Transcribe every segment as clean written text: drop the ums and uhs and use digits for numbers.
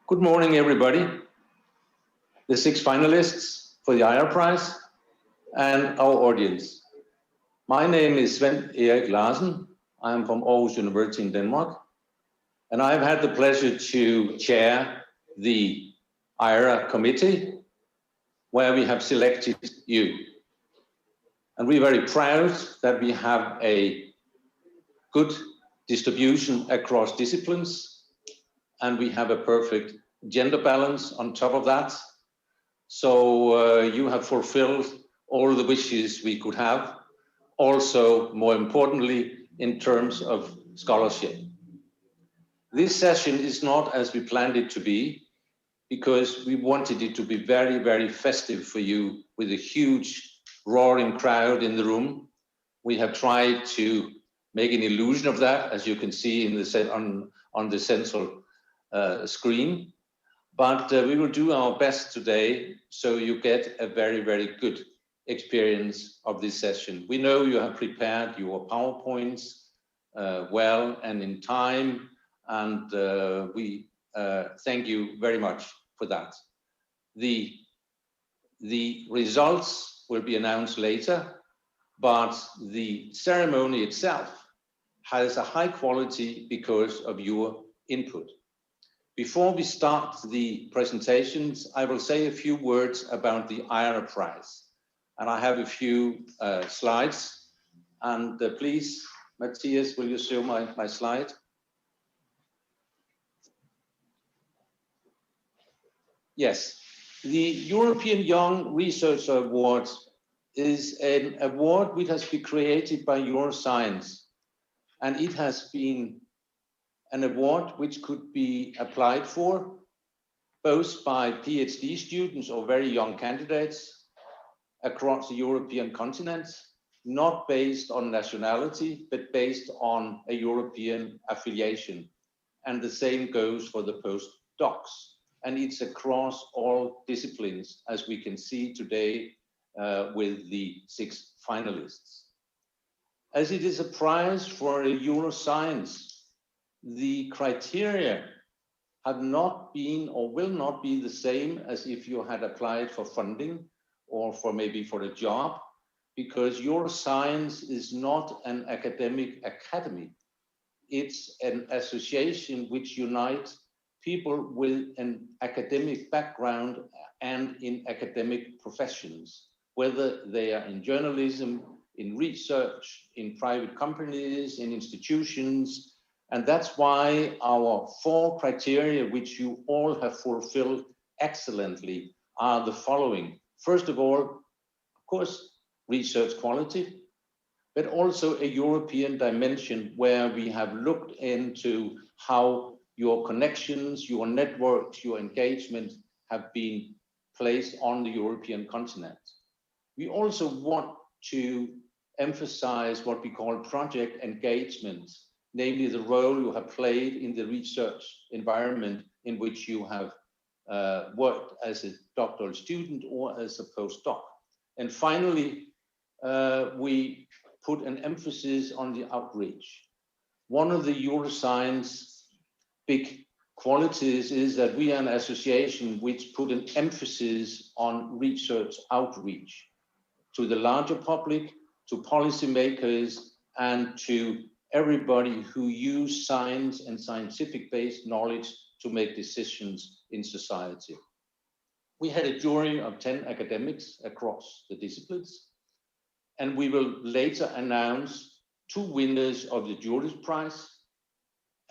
Good morning, everybody. The 6 finalists for the EYRA Prize and our audience. My name is Svend Erik Larsen. I am from Aarhus University in Denmark, and I've had the pleasure to chair the EYRA committee, where we have selected you. And we're very proud that we have a good distribution across disciplines, and we have a perfect gender balance on top of that. So you have fulfilled all the wishes we could have. Also, more importantly, in terms of scholarship. This session is not as we planned it to be, because we wanted it to be very, very festive for you with a huge roaring crowd in the room. We have tried to make an illusion of that, as you can see in the on the central screen. But we will do our best today so you get a very, very good experience of this session. We know you have prepared your PowerPoints well and in time, and we thank you very much for that. The results will be announced later, but the ceremony itself has a high quality because of your input. Before we start the presentations, I will say a few words about the EYRA Prize. And I have a few slides. And please, Matthias, will you show my slide? Yes, the European Young Researcher Award is an award which has been created by EuroScience. And it has been an award which could be applied for both by PhD students or very young candidates across the European continent, not based on nationality, but based on a European affiliation. And the same goes for the postdocs. And it's across all disciplines, as we can see today with the 6 finalists. As it is a prize for a EuroScience, the criteria have not been or will not be the same as if you had applied for funding or for maybe for a job, because EuroScience is not an academic academy. It's an association which unites people with an academic background and in academic professions, whether they are in journalism, in research, in private companies, in institutions. And that's why our 4 criteria, which you all have fulfilled excellently, are the following. First of all, of course, research quality, but also a European dimension where we have looked into how your connections, your networks, your engagement have been placed on the European continent. We also want to emphasize what we call project engagement, namely the role you have played in the research environment in which you have worked as a doctoral student or as a postdoc. And finally, we put an emphasis on the outreach. One of the EuroScience big qualities is that we are an association which put an emphasis on research outreach to the larger public, to policymakers, and to everybody who use science and scientific-based knowledge to make decisions in society. We had a jury of 10 academics across the disciplines, and we will later announce 2 winners of the jury's prize.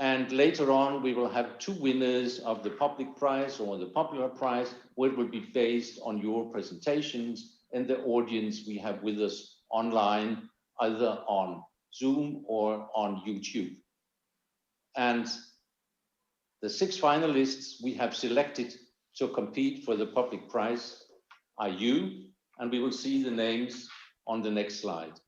And later on, we will have 2 winners of the public prize or the popular prize, where it will be based on your presentations and the audience we have with us online, either on Zoom or on YouTube. And the 6 finalists we have selected to compete for the public prize are you, and we will see the names on the next slide.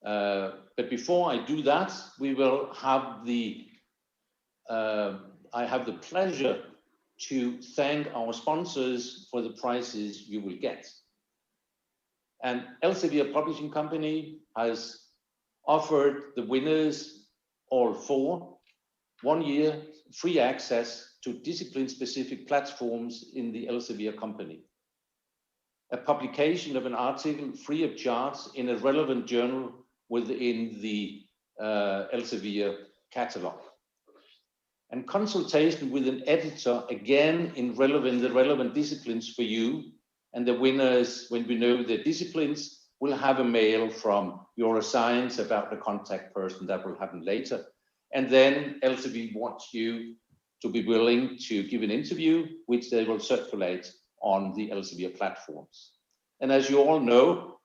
But before I do that, we will have I have the pleasure to thank our sponsors for the prizes you will get. And Elsevier Publishing Company has offered the winners, all 4, 1 year free access to discipline-specific platforms in the Elsevier company, a publication of an article free of charge in a relevant journal within the Elsevier catalog, and consultation with an editor, again in the relevant disciplines for you. And the winners, when we know the disciplines, will have a mail from EuroScience about the contact person. That will happen later. And then Elsevier wants you to be willing to give an interview, which they will circulate on the Elsevier platforms. And as you all know,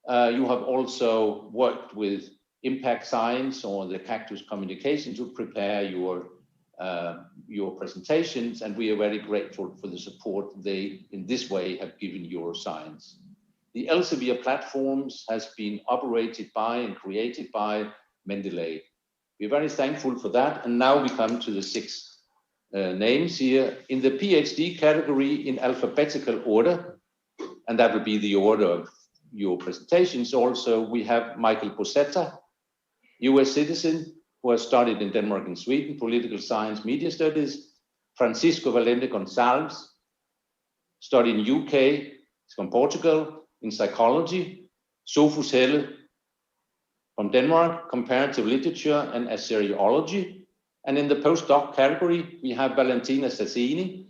you have also worked with Impact Science or the Cactus Communication to prepare your presentations, and we are very grateful for the support they in this way have given EuroScience. The Elsevier platforms has been operated by and created by Mendeley. We're very thankful for that. And now we come to the 6 names here in the PhD category in alphabetical order, and that would be the order of your presentations. Also, we have Michael Bassetta, US citizen, who has studied in Denmark and Sweden, political science, media studies. Francisco Valente Gonçalves, studied in UK, he's from Portugal, in psychology. Sophis Helen from Denmark, comparative literature and Assyriology. And in the postdoc category, we have Valentina Cesini,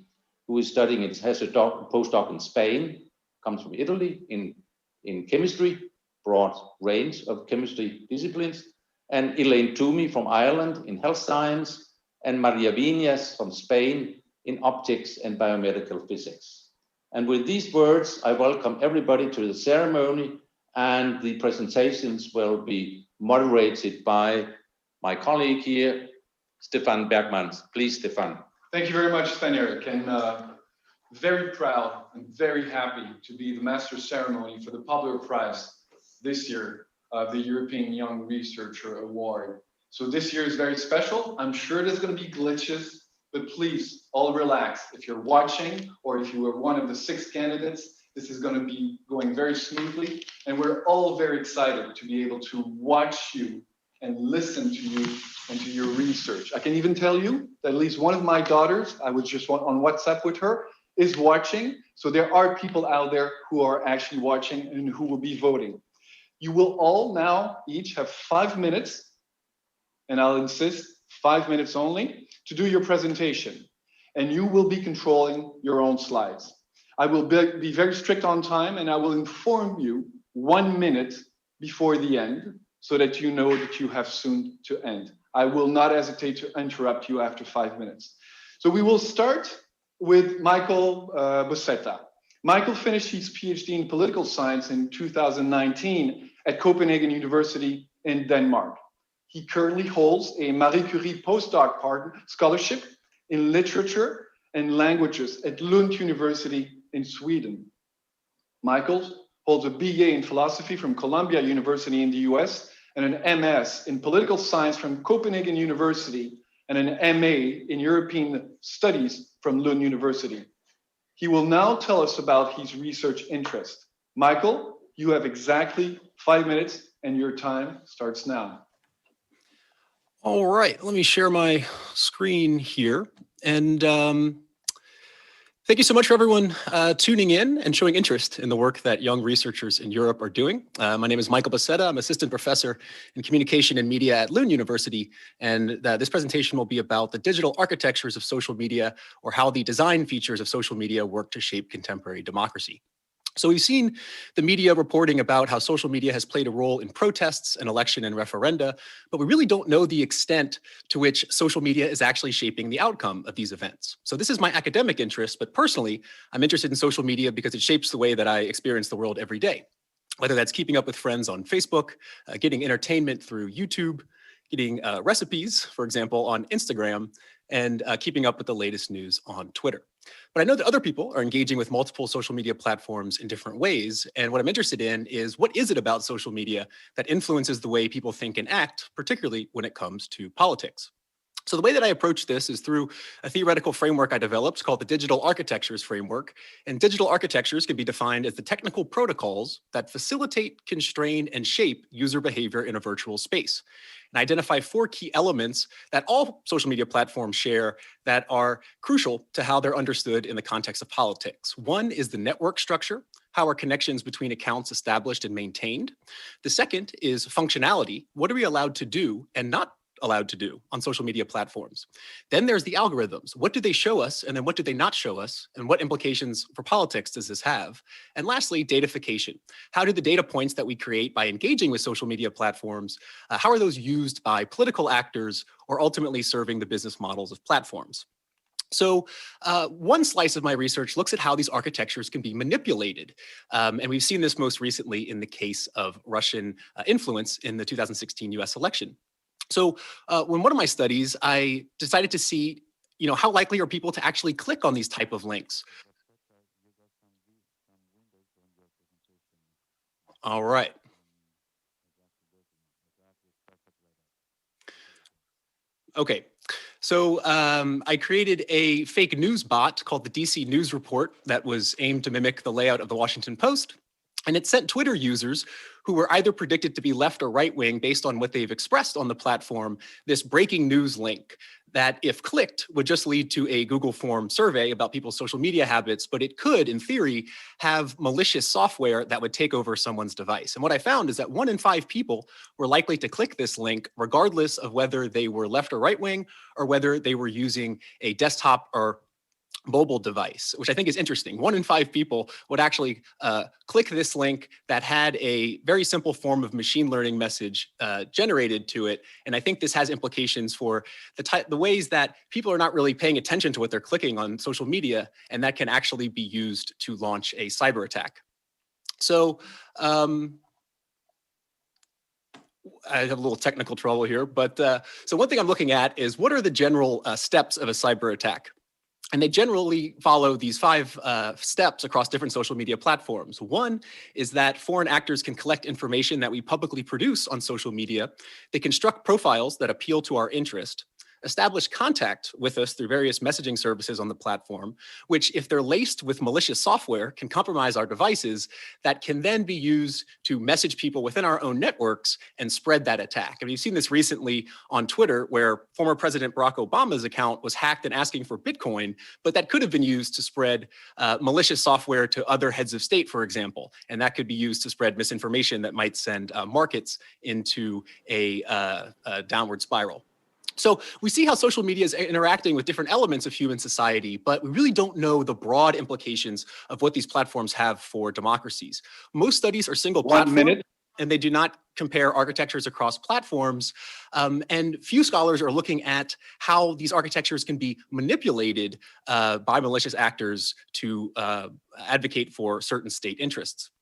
who is studying, has a postdoc in Spain, comes from Italy in chemistry, broad range of chemistry disciplines. And Elaine Toomey from Ireland in health science, and Maria Viñas from Spain in optics and biomedical physics. And with these words, I welcome everybody to the ceremony, and the presentations will be moderated by my colleague here, Stefan Bergmans. Please, Stefan. Thank you very much, Sven-Erik, and very proud and very happy to be the master ceremony for the Pablo Prize this year, the European Young Researcher Award. So this year is very special. I'm sure there's going to be glitches, but please all relax. If you're watching or if you were one of the 6 candidates, this is going to be going very smoothly. And we're all very excited to be able to watch you and listen to you and to your research. I can even tell you that at least one of my daughters, I was just on WhatsApp with her, is watching. So there are people out there who are actually watching and who will be voting. You will all now each have 5 minutes, and I'll insist 5 minutes only, to do your presentation. And you will be controlling your own slides. I will be very strict on time, and I will inform you 1 minute before the end so that you know that you have soon to end. I will not hesitate to interrupt you after 5 minutes. So we will start with Michael Bassetta. Michael finished his PhD in political science in 2019 at Copenhagen University in Denmark. He currently holds a Marie Curie postdoc scholarship in literature and languages at Lund University in Sweden. Michael holds a BA in philosophy from Columbia University in the US and an MS in political science from Copenhagen University and an MA in European Studies from Lund University. He will now tell us about his research interest. Michael, you have exactly 5 minutes and your time starts now. All right, let me share my screen here. And thank you so much for everyone tuning in and showing interest in the work that young researchers in Europe are doing. My name is Michael Bassetta. I'm assistant professor in communication and media at Lund University. And this presentation will be about the digital architectures of social media, or how the design features of social media work to shape contemporary democracy. So we've seen the media reporting about how social media has played a role in protests and election and referenda, but we really don't know the extent to which social media is actually shaping the outcome of these events. So this is my academic interest, but personally, I'm interested in social media because it shapes the way that I experience the world every day. Whether that's keeping up with friends on Facebook, getting entertainment through YouTube, getting recipes, for example, on Instagram, and keeping up with the latest news on Twitter. But I know that other people are engaging with multiple social media platforms in different ways. And what I'm interested in is, what is it about social media that influences the way people think and act, particularly when it comes to politics? So the way that I approach this is through a theoretical framework I developed called the Digital Architectures Framework. And digital architectures can be defined as the technical protocols that facilitate, constrain, and shape user behavior in a virtual space. And I identify 4 key elements that all social media platforms share that are crucial to how they're understood in the context of politics. One is the network structure. How are connections between accounts established and maintained? The second is functionality. What are we allowed to do and not allowed to do on social media platforms? Then there's the algorithms. What do they show us, and then what do they not show us, and what implications for politics does this have? And lastly, datafication. How do the data points that we create by engaging with social media platforms, how are those used by political actors or ultimately serving the business models of platforms? So one slice of my research looks at how these architectures can be manipulated. And we've seen this most recently in the case of Russian influence in the 2016 US election. So when one of my studies, I decided to see, how likely are people to actually click on these type of links? All right. Okay. So I created a fake news bot called the DC News Report that was aimed to mimic the layout of the Washington Post. And it sent Twitter users who were either predicted to be left or right wing based on what they've expressed on the platform, this breaking news link that, if clicked, would just lead to a Google form survey about people's social media habits, but it could, in theory, have malicious software that would take over someone's device. And what I found is that 1 in 5 people were likely to click this link, regardless of whether they were left or right wing, or whether they were using a desktop or mobile device, which I think is interesting. 1 in 5 people would actually click this link that had a very simple form of machine learning message generated to it. And I think this has implications for the ways that people are not really paying attention to what they're clicking on social media, and that can actually be used to launch a cyber attack. So I have a little technical trouble here, but so one thing I'm looking at is what are the general steps of a cyber attack? And they generally follow these 5 steps across different social media platforms. One is that foreign actors can collect information that we publicly produce on social media. They construct profiles that appeal to our interest, establish contact with us through various messaging services on the platform, which, if they're laced with malicious software, can compromise our devices that can then be used to message people within our own networks and spread that attack. And we've seen this recently on Twitter, where former President Barack Obama's account was hacked and asking for Bitcoin, but that could have been used to spread malicious software to other heads of state, for example. And that could be used to spread misinformation that might send markets into a downward spiral. So we see how social media is interacting with different elements of human society, but we really don't know the broad implications of what these platforms have for democracies. Most studies are single platform, and they do not compare architectures across platforms. And few scholars are looking at how these architectures can be manipulated by malicious actors to advocate for certain state interests.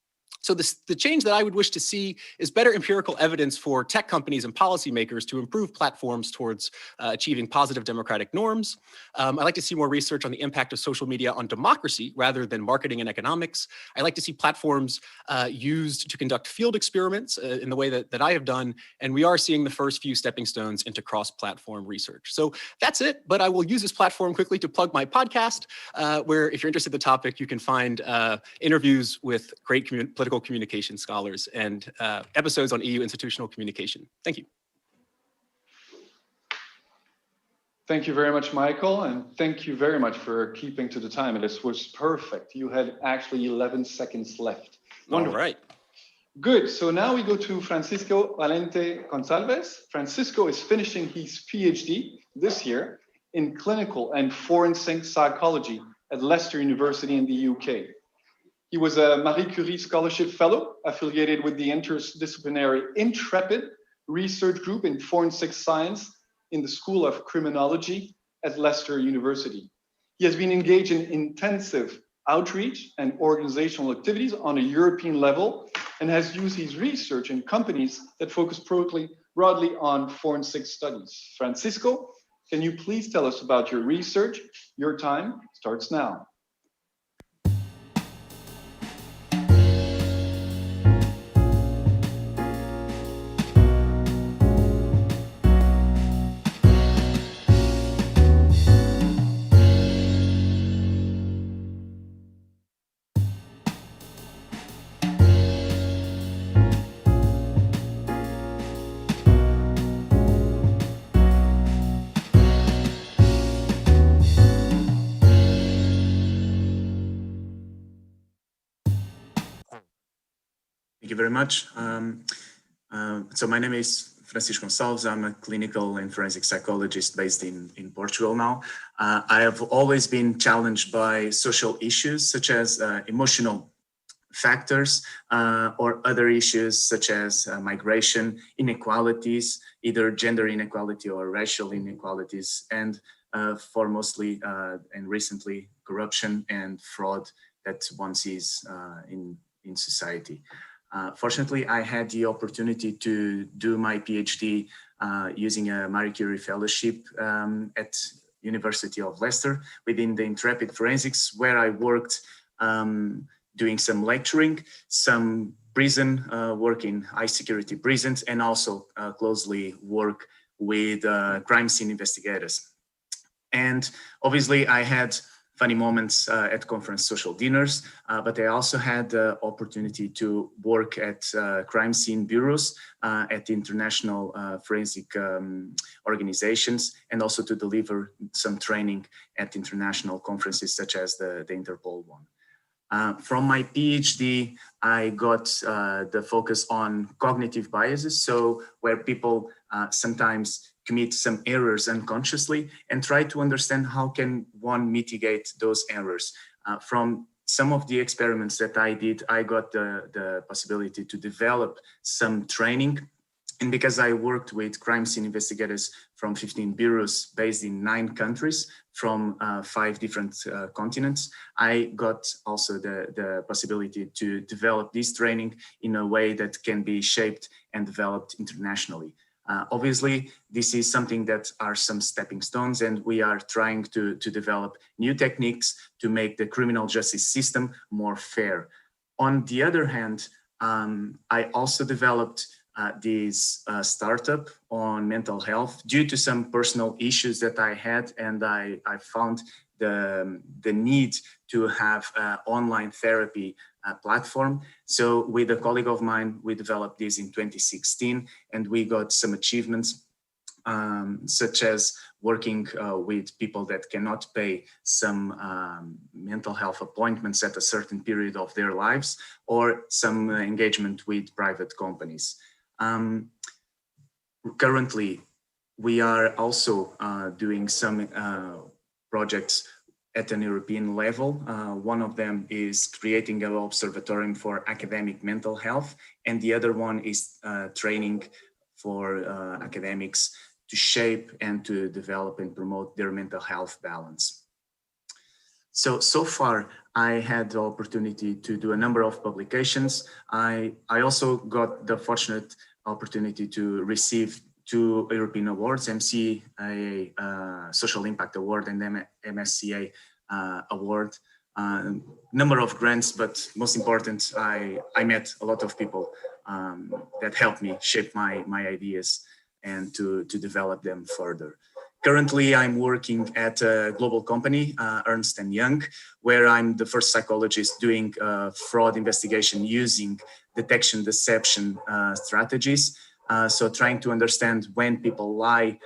So the change that I would wish to see is better empirical evidence for tech companies and policymakers to improve platforms towards achieving positive democratic norms. I'd like to see more research on the impact of social media on democracy rather than marketing and economics. I'd like to see platforms used to conduct field experiments in the way that I have done, and we are seeing the first few stepping stones into cross-platform research. So that's it, but I will use this platform quickly to plug my podcast, where if you're interested in the topic, you can find interviews with great political communication scholars and episodes on EU institutional communication. Thank you. Thank you very much, Michael, and thank you very much for keeping to the time. This was perfect. You had actually 11 seconds left. Wonderful. All right. Good. So now we go to Francisco Valente Gonçalves. Francisco is finishing his PhD this year in clinical and forensic psychology at Leicester University in the UK. He was a Marie Curie Scholarship Fellow affiliated with the interdisciplinary Intrepid Research Group in Forensic Science in the School of Criminology at Leicester University. He has been engaged in intensive outreach and organizational activities on a European level and has used his research in companies that focus broadly on forensic studies. Francisco, can you please tell us about your research? Your time starts now. Thank you very much. So my name is Francisco Gonçalves. I'm a clinical and forensic psychologist based in Portugal now. I have always been challenged by social issues such as emotional factors or other issues such as migration, inequalities, either gender inequality or racial inequalities, and for mostly and recently corruption and fraud that one sees in society. Fortunately, I had the opportunity to do my PhD using a Marie Curie Fellowship at University of Leicester within the Intrepid Forensics, where I worked doing some lecturing, some prison work in high security prisons, and also closely work with crime scene investigators. And obviously I had funny moments at conference social dinners, but I also had the opportunity to work at crime scene bureaus at international forensic organizations, and also to deliver some training at international conferences such as the Interpol one. From my PhD, I got the focus on cognitive biases, so where people sometimes commit some errors unconsciously, and try to understand how can one mitigate those errors. From some of the experiments that I did, I got the possibility to develop some training And because I worked with crime scene investigators from 15 bureaus based in 9 countries from 5 different continents, I got also the possibility to develop this training in a way that can be shaped and developed internationally. Obviously, this is something that are some stepping stones, and we are trying to develop new techniques to make the criminal justice system more fair. On the other hand, I also developed this startup on mental health due to some personal issues that I had, and I found the need to have an online therapy platform. So with a colleague of mine, we developed this in 2016, and we got some achievements such as working with people that cannot pay some mental health appointments at a certain period of their lives, or some engagement with private companies. Currently, we are also doing some projects at an European level. One of them is creating an observatorium for academic mental health, and the other one is training for academics to shape and to develop and promote their mental health balance. So far, I had the opportunity to do a number of publications. I also got the fortunate opportunity to receive 2 European awards, MCA Social Impact Award and MSCA Award. Number of grants, but most important, I met a lot of people that helped me shape my ideas and to develop them further. Currently, I'm working at a global company, Ernst & Young, where I'm the first psychologist doing fraud investigation using detection deception strategies. So trying to understand when people lie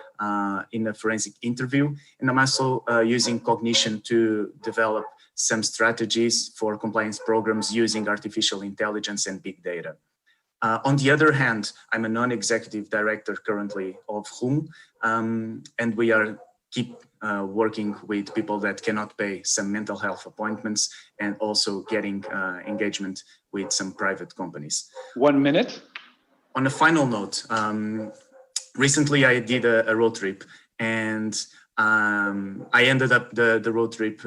in a forensic interview. And I'm also using cognition to develop some strategies for compliance programs using artificial intelligence and big data. On the other hand, I'm a non-executive director currently of HUM, and we keep working with people that cannot pay some mental health appointments, and also getting engagement with some private companies. 1 minute. On a final note, recently I did a road trip, and I ended up the road trip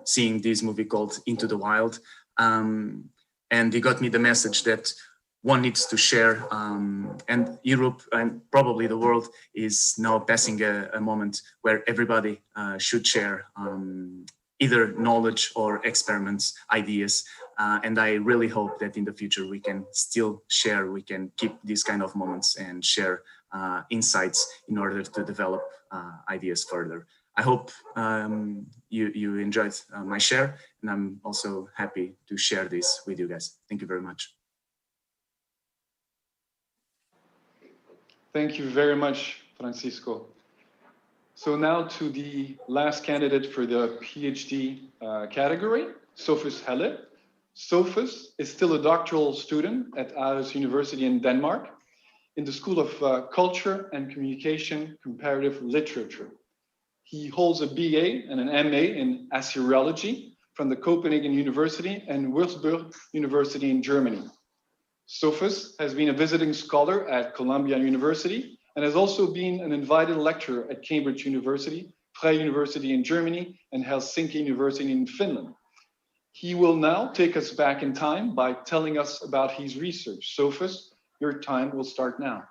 seeing this movie called Into the Wild, and it got me the message that one needs to share, and Europe and probably the world is now passing a moment where everybody should share either knowledge or experiments, ideas. And I really hope that in the future we can still share, we can keep these kind of moments and share insights in order to develop ideas further. I hope you enjoyed my share, and I'm also happy to share this with you guys. Thank you very much. Thank you very much, Francisco. So now to the last candidate for the PhD category, Sophis Helen. Sophis is still a doctoral student at Aarhus University in Denmark in the School of Culture and Communication Comparative Literature. He holds a BA and an MA in Assyriology from the Copenhagen University and Würzburg University in Germany. Sophis has been a visiting scholar at Columbia University and has also been an invited lecturer at Cambridge University, Vrije University in Germany, and Helsinki University in Finland. He will now take us back in time by telling us about his research. Sophis, your time will start now.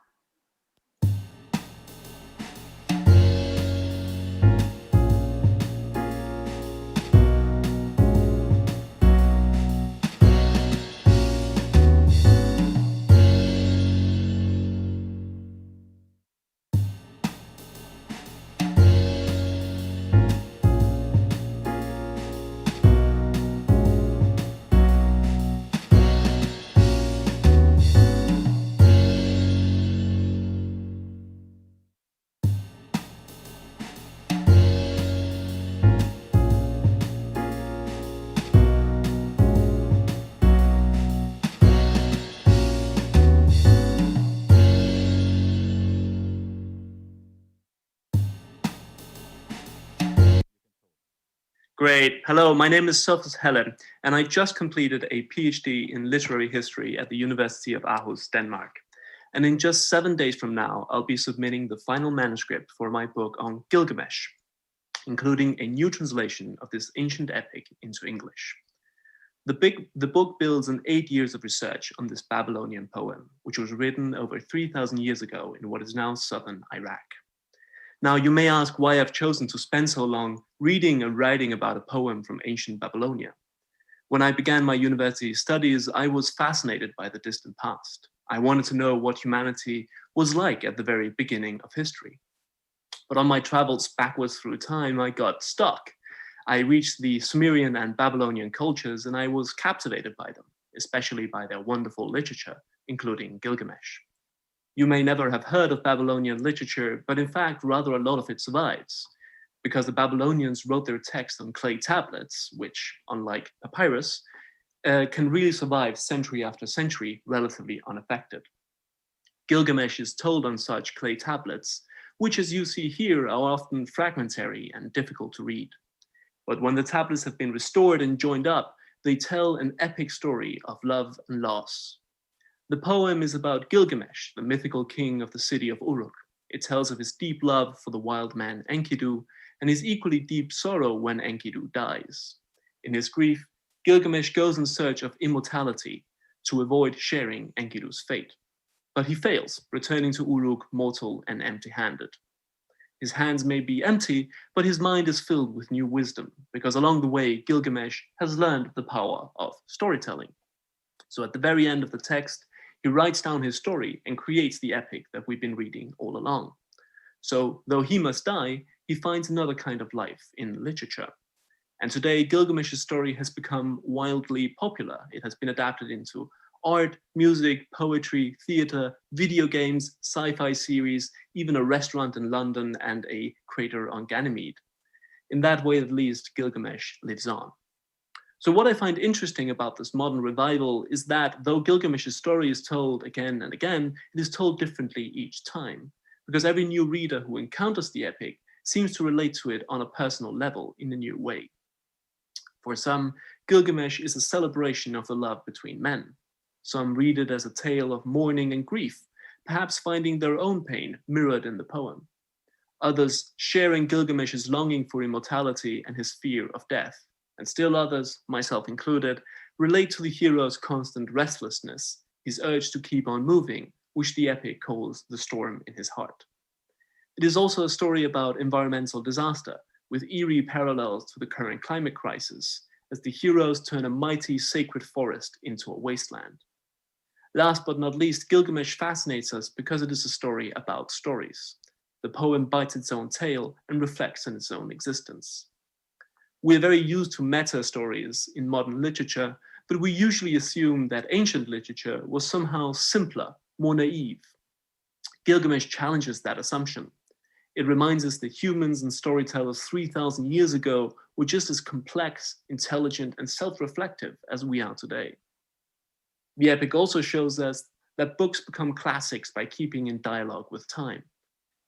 Great. Hello, my name is Sophis Helen, and I just completed a PhD in literary history at the University of Aarhus, Denmark. And in just 7 days from now, I'll be submitting the final manuscript for my book on Gilgamesh, including a new translation of this ancient epic into English. The book builds on 8 years of research on this Babylonian poem, which was written over 3,000 years ago in what is now southern Iraq. Now, you may ask why I've chosen to spend so long reading and writing about a poem from ancient Babylonia. When I began my university studies, I was fascinated by the distant past. I wanted to know what humanity was like at the very beginning of history. But on my travels backwards through time, I got stuck. I reached the Sumerian and Babylonian cultures, and I was captivated by them, especially by their wonderful literature, including Gilgamesh. You may never have heard of Babylonian literature, but in fact, rather a lot of it survives, because the Babylonians wrote their text on clay tablets, which, unlike papyrus, can really survive century after century relatively unaffected. Gilgamesh is told on such clay tablets, which, as you see here, are often fragmentary and difficult to read. But when the tablets have been restored and joined up, they tell an epic story of love and loss. The poem is about Gilgamesh, the mythical king of the city of Uruk. It tells of his deep love for the wild man Enkidu and his equally deep sorrow when Enkidu dies. In his grief, Gilgamesh goes in search of immortality to avoid sharing Enkidu's fate. But he fails, returning to Uruk mortal and empty-handed. His hands may be empty, but his mind is filled with new wisdom, because along the way, Gilgamesh has learned the power of storytelling. So at the very end of the text, he writes down his story and creates the epic that we've been reading all along. So though he must die, he finds another kind of life in literature. And today, Gilgamesh's story has become wildly popular. It has been adapted into art, music, poetry, theater, video games, sci-fi series, even a restaurant in London and a crater on Ganymede. In that way, at least, Gilgamesh lives on. So what I find interesting about this modern revival is that though Gilgamesh's story is told again and again, it is told differently each time, because every new reader who encounters the epic seems to relate to it on a personal level in a new way. For some, Gilgamesh is a celebration of the love between men. Some read it as a tale of mourning and grief, perhaps finding their own pain mirrored in the poem. Others sharing Gilgamesh's longing for immortality and his fear of death. And still others, myself included, relate to the hero's constant restlessness, his urge to keep on moving, which the epic calls the storm in his heart. It is also a story about environmental disaster, with eerie parallels to the current climate crisis, as the heroes turn a mighty sacred forest into a wasteland. Last but not least, Gilgamesh fascinates us because it is a story about stories. The poem bites its own tail and reflects on its own existence. We are very used to meta stories in modern literature, but we usually assume that ancient literature was somehow simpler, more naive. Gilgamesh challenges that assumption. It reminds us that humans and storytellers 3,000 years ago were just as complex, intelligent, and self-reflective as we are today. The epic also shows us that books become classics by keeping in dialogue with time.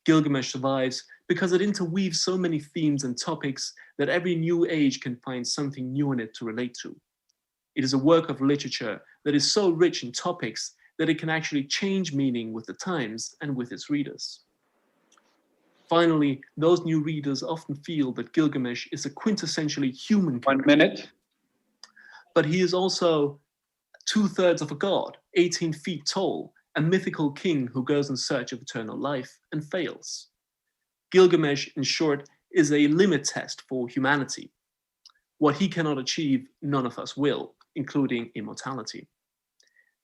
Gilgamesh survives because it interweaves so many themes and topics that every new age can find something new in it to relate to. It is a work of literature that is so rich in topics that it can actually change meaning with the times and with its readers. Finally, those new readers often feel that Gilgamesh is a quintessentially human character. 1 minute. But he is also 2/3 of a god, 18 feet tall, a mythical king who goes in search of eternal life and fails. Gilgamesh, in short, is a limit test for humanity. What he cannot achieve, none of us will, including immortality.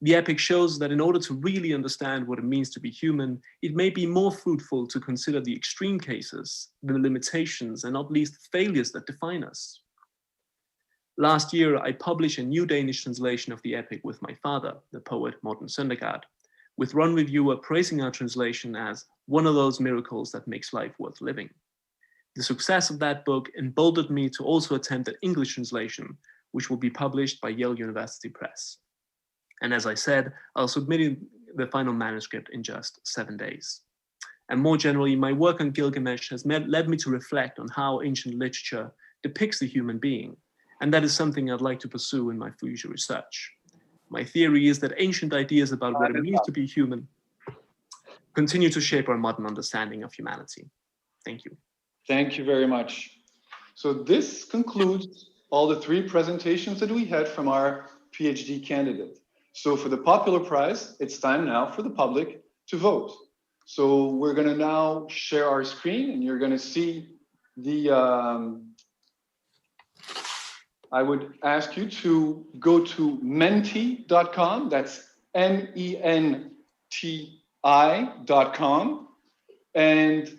The epic shows that in order to really understand what it means to be human, it may be more fruitful to consider the extreme cases, the limitations, and not least the failures that define us. Last year, I published a new Danish translation of the epic with my father, the poet Morten Søndergaard, with one reviewer praising our translation as one of those miracles that makes life worth living. The success of that book emboldened me to also attempt an English translation, which will be published by Yale University Press. And as I said, I'll submit the final manuscript in just 7 days. And more generally, my work on Gilgamesh has led me to reflect on how ancient literature depicts the human being. And that is something I'd like to pursue in my future research. My theory is that ancient ideas about what it means to be human continue to shape our modern understanding of humanity. Thank you. Thank you very much. So this concludes all the 3 presentations that we had from our PhD candidate. So for the popular prize, it's time now for the public to vote. So we're going to now share our screen, and you're going to see the, I would ask you to go to menti.com, that's MENTI.com, and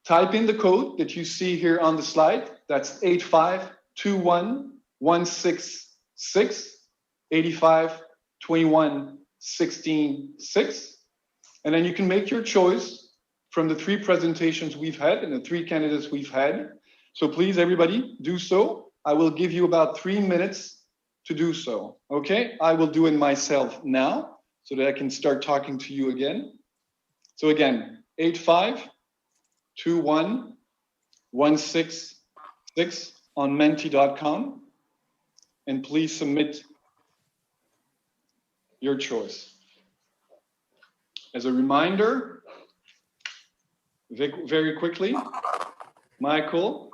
type in the code that you see here on the slide. That's 8521166, 85211616. And then you can make your choice from the 3 presentations we've had and the 3 candidates we've had. So please, everybody, do so. I will give you about 3 minutes to do so. Okay, I will do it myself now so that I can start talking to you again. So again, 8521166 on menti.com, and please submit your choice. As a reminder, very quickly, Michael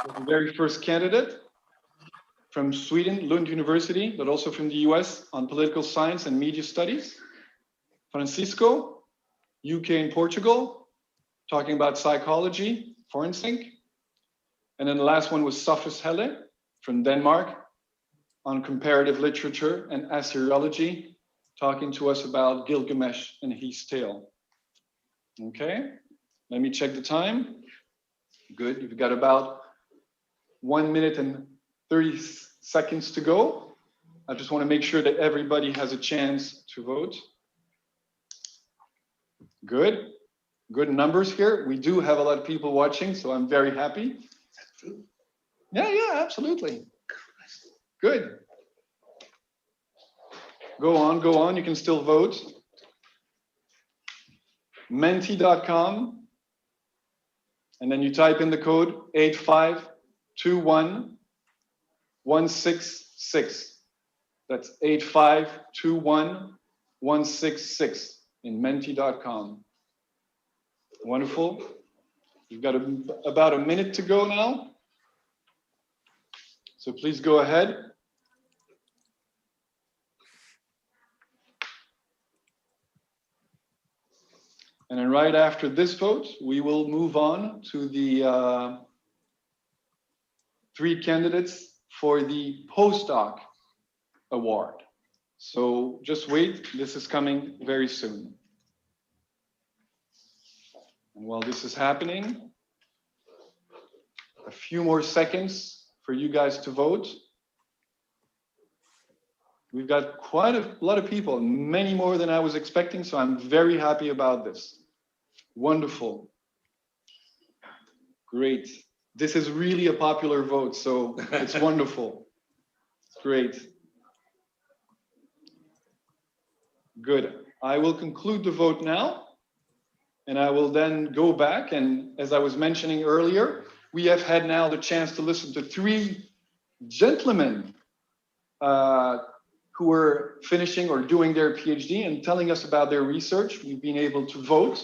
was the very first candidate from Sweden, Lund University, but also from the US on political science and media studies. Francisco, UK and Portugal, talking about psychology, forensic. And then the last one was Sophist Helen from Denmark on comparative literature and Assyriology, talking to us about Gilgamesh and his tale. Okay, let me check the time. Good, you've got about 1 minute and 30 seconds to go. I just want to make sure that everybody has a chance to vote. Good, good numbers here. We do have a lot of people watching, so I'm very happy. Yeah, absolutely. Good. Go on, you can still vote. Menti.com, and then you type in the code 8521166. That's 8521166 in menti.com. Wonderful. You've got about a minute to go now. So please go ahead. And then right after this vote, we will move on to the 3 candidates for the Postdoc award. So just wait, this is coming very soon. And while this is happening, a few more seconds for you guys to vote. We've got quite a lot of people, many more than I was expecting, so I'm very happy about this. Wonderful. Great. This is really a popular vote, so it's wonderful. Great. Good. I will conclude the vote now, and I will then go back, and as I was mentioning earlier, we have had now the chance to listen to 3 gentlemen who were finishing or doing their PhD and telling us about their research. We've been able to vote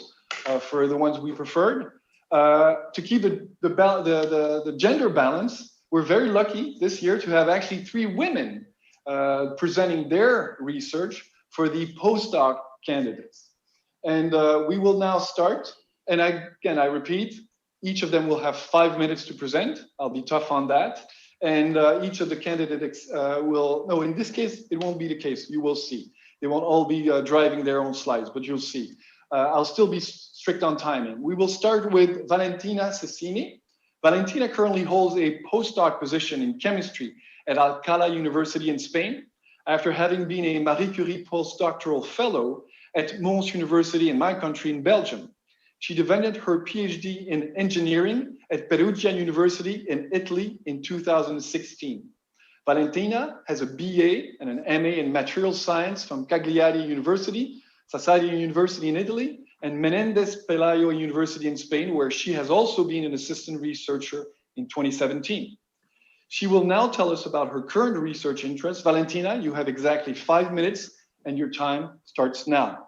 for the ones we preferred. To keep the gender balance, we're very lucky this year to have actually 3 women presenting their research for the postdoc candidates. And we will now start. And I repeat, each of them will have 5 minutes to present. I'll be tough on that. And each of the candidates no, in this case, it won't be the case. You will see. They won't all be driving their own slides, but you'll see. I'll still be strict on timing. We will start with Valentina Cesini. Valentina currently holds a postdoc position in chemistry at Alcalá University in Spain, after having been a Marie Curie postdoctoral fellow at Mons University in my country in Belgium. She defended her PhD in engineering at Perugia University in Italy in 2016. Valentina has a BA and an MA in material science from Cagliari University, Sassari University in Italy, and Menendez Pelayo University in Spain, where she has also been an assistant researcher in 2017. She will now tell us about her current research interests. Valentina, you have exactly 5 minutes, and your time starts now.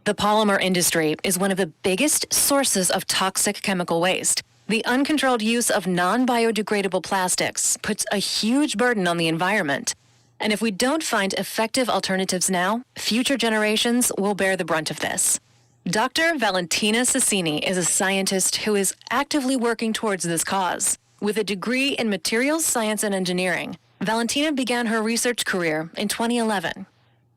The polymer industry is one of the biggest sources of toxic chemical waste. The uncontrolled use of non-biodegradable plastics puts a huge burden on the environment. And if we don't find effective alternatives now, future generations will bear the brunt of this. Dr. Valentina Cesini is a scientist who is actively working towards this cause. With a degree in materials science and engineering, Valentina began her research career in 2011.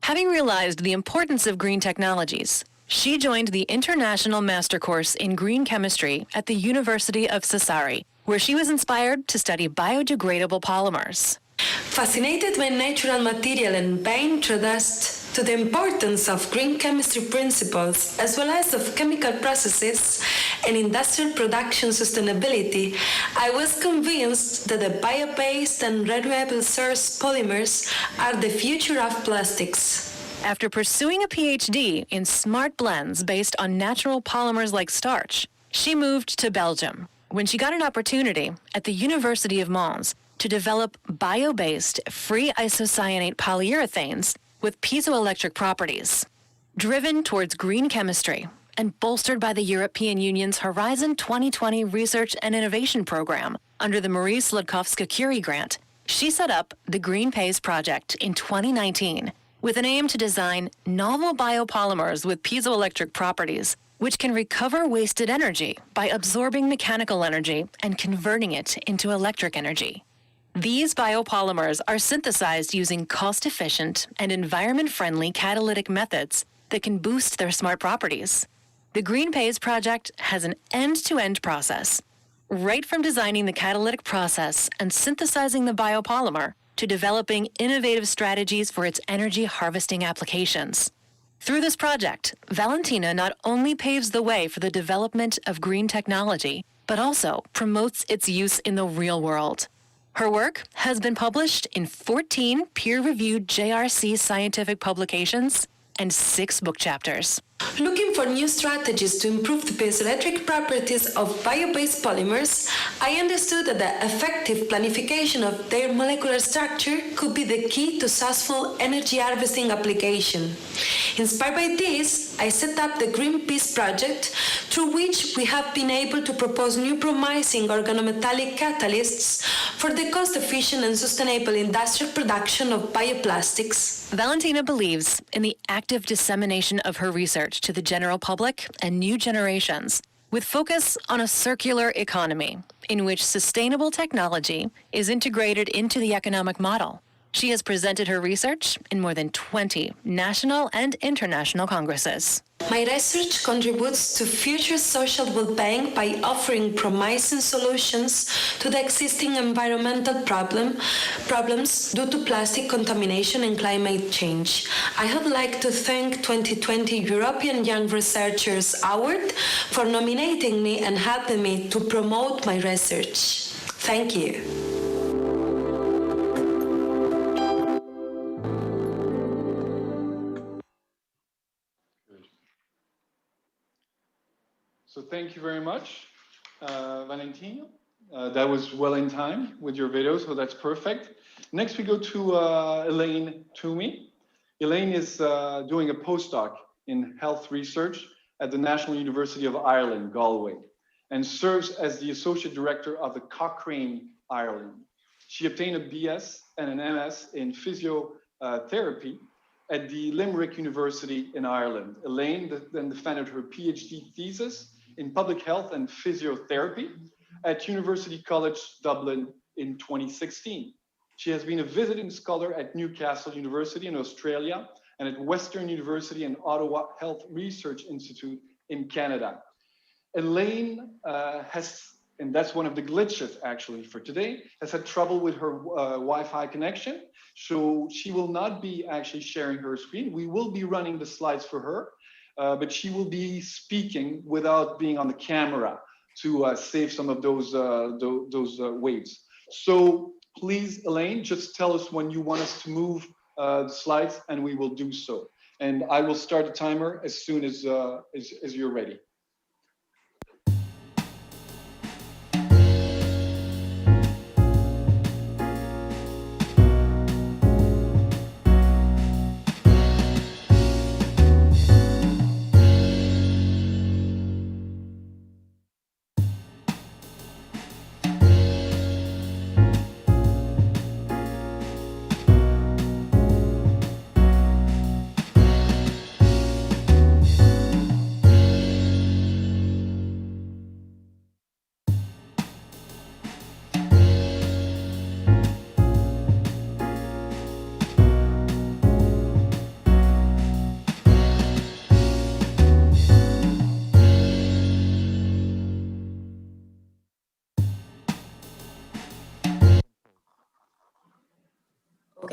Having realized the importance of green technologies, she joined the International Master Course in Green Chemistry at the University of Sassari, where she was inspired to study biodegradable polymers. Fascinated by natural material and by introduced to the importance of green chemistry principles as well as of chemical processes and industrial production sustainability, I was convinced that the bio-based and renewable source polymers are the future of plastics. After pursuing a PhD in smart blends based on natural polymers like starch, she moved to Belgium when she got an opportunity at the University of Mons to develop bio-based free isocyanate polyurethanes with piezoelectric properties. Driven towards green chemistry and bolstered by the European Union's Horizon 2020 Research and Innovation Program under the Marie Slodkowska-Curie grant, she set up the Green Pays project in 2019 with an aim to design novel biopolymers with piezoelectric properties which can recover wasted energy by absorbing mechanical energy and converting it into electric energy. These biopolymers are synthesized using cost-efficient and environment-friendly catalytic methods that can boost their smart properties. The Green Pays project has an end-to-end process, right from designing the catalytic process and synthesizing the biopolymer to developing innovative strategies for its energy harvesting applications. Through this project, Valentina not only paves the way for the development of green technology, but also promotes its use in the real world. Her work has been published in 14 peer-reviewed JRC scientific publications and 6 book chapters. Looking for new strategies to improve the piezoelectric properties of bio-based polymers, I understood that the effective planification of their molecular structure could be the key to successful energy harvesting application. Inspired by this, I set up the Green Peace project, through which we have been able to propose new promising organometallic catalysts for the cost-efficient and sustainable industrial production of bioplastics. Valentina believes in the active dissemination of her research to the general public and new generations, with focus on a circular economy in which sustainable technology is integrated into the economic model. She has presented her research in more than 20 national and international congresses. My research contributes to future social well-being by offering promising solutions to the existing environmental problems due to plastic contamination and climate change. I would like to thank 2020 European Young Researchers Award for nominating me and helping me to promote my research. Thank you. So thank you very much, Valentina. That was well in time with your video, so that's perfect. Next we go to Elaine Toomey. Elaine is doing a postdoc in health research at the National University of Ireland, Galway, and serves as the Associate Director of the Cochrane Ireland. She obtained a BS and an MS in physiotherapy at the Limerick University in Ireland. Elaine then defended her PhD thesis in public health and physiotherapy at University College Dublin in 2016. She has been a visiting scholar at Newcastle University in Australia and at Western University and Ottawa Health Research Institute in Canada. Elaine has, and that's one of the glitches actually for today, has had trouble with her Wi-Fi connection. So she will not be actually sharing her screen. We will be running the slides for her, but she will be speaking without being on the camera to save some of those waves. So please, Elaine, just tell us when you want us to move the slides and we will do so. And I will start the timer as soon as you're ready.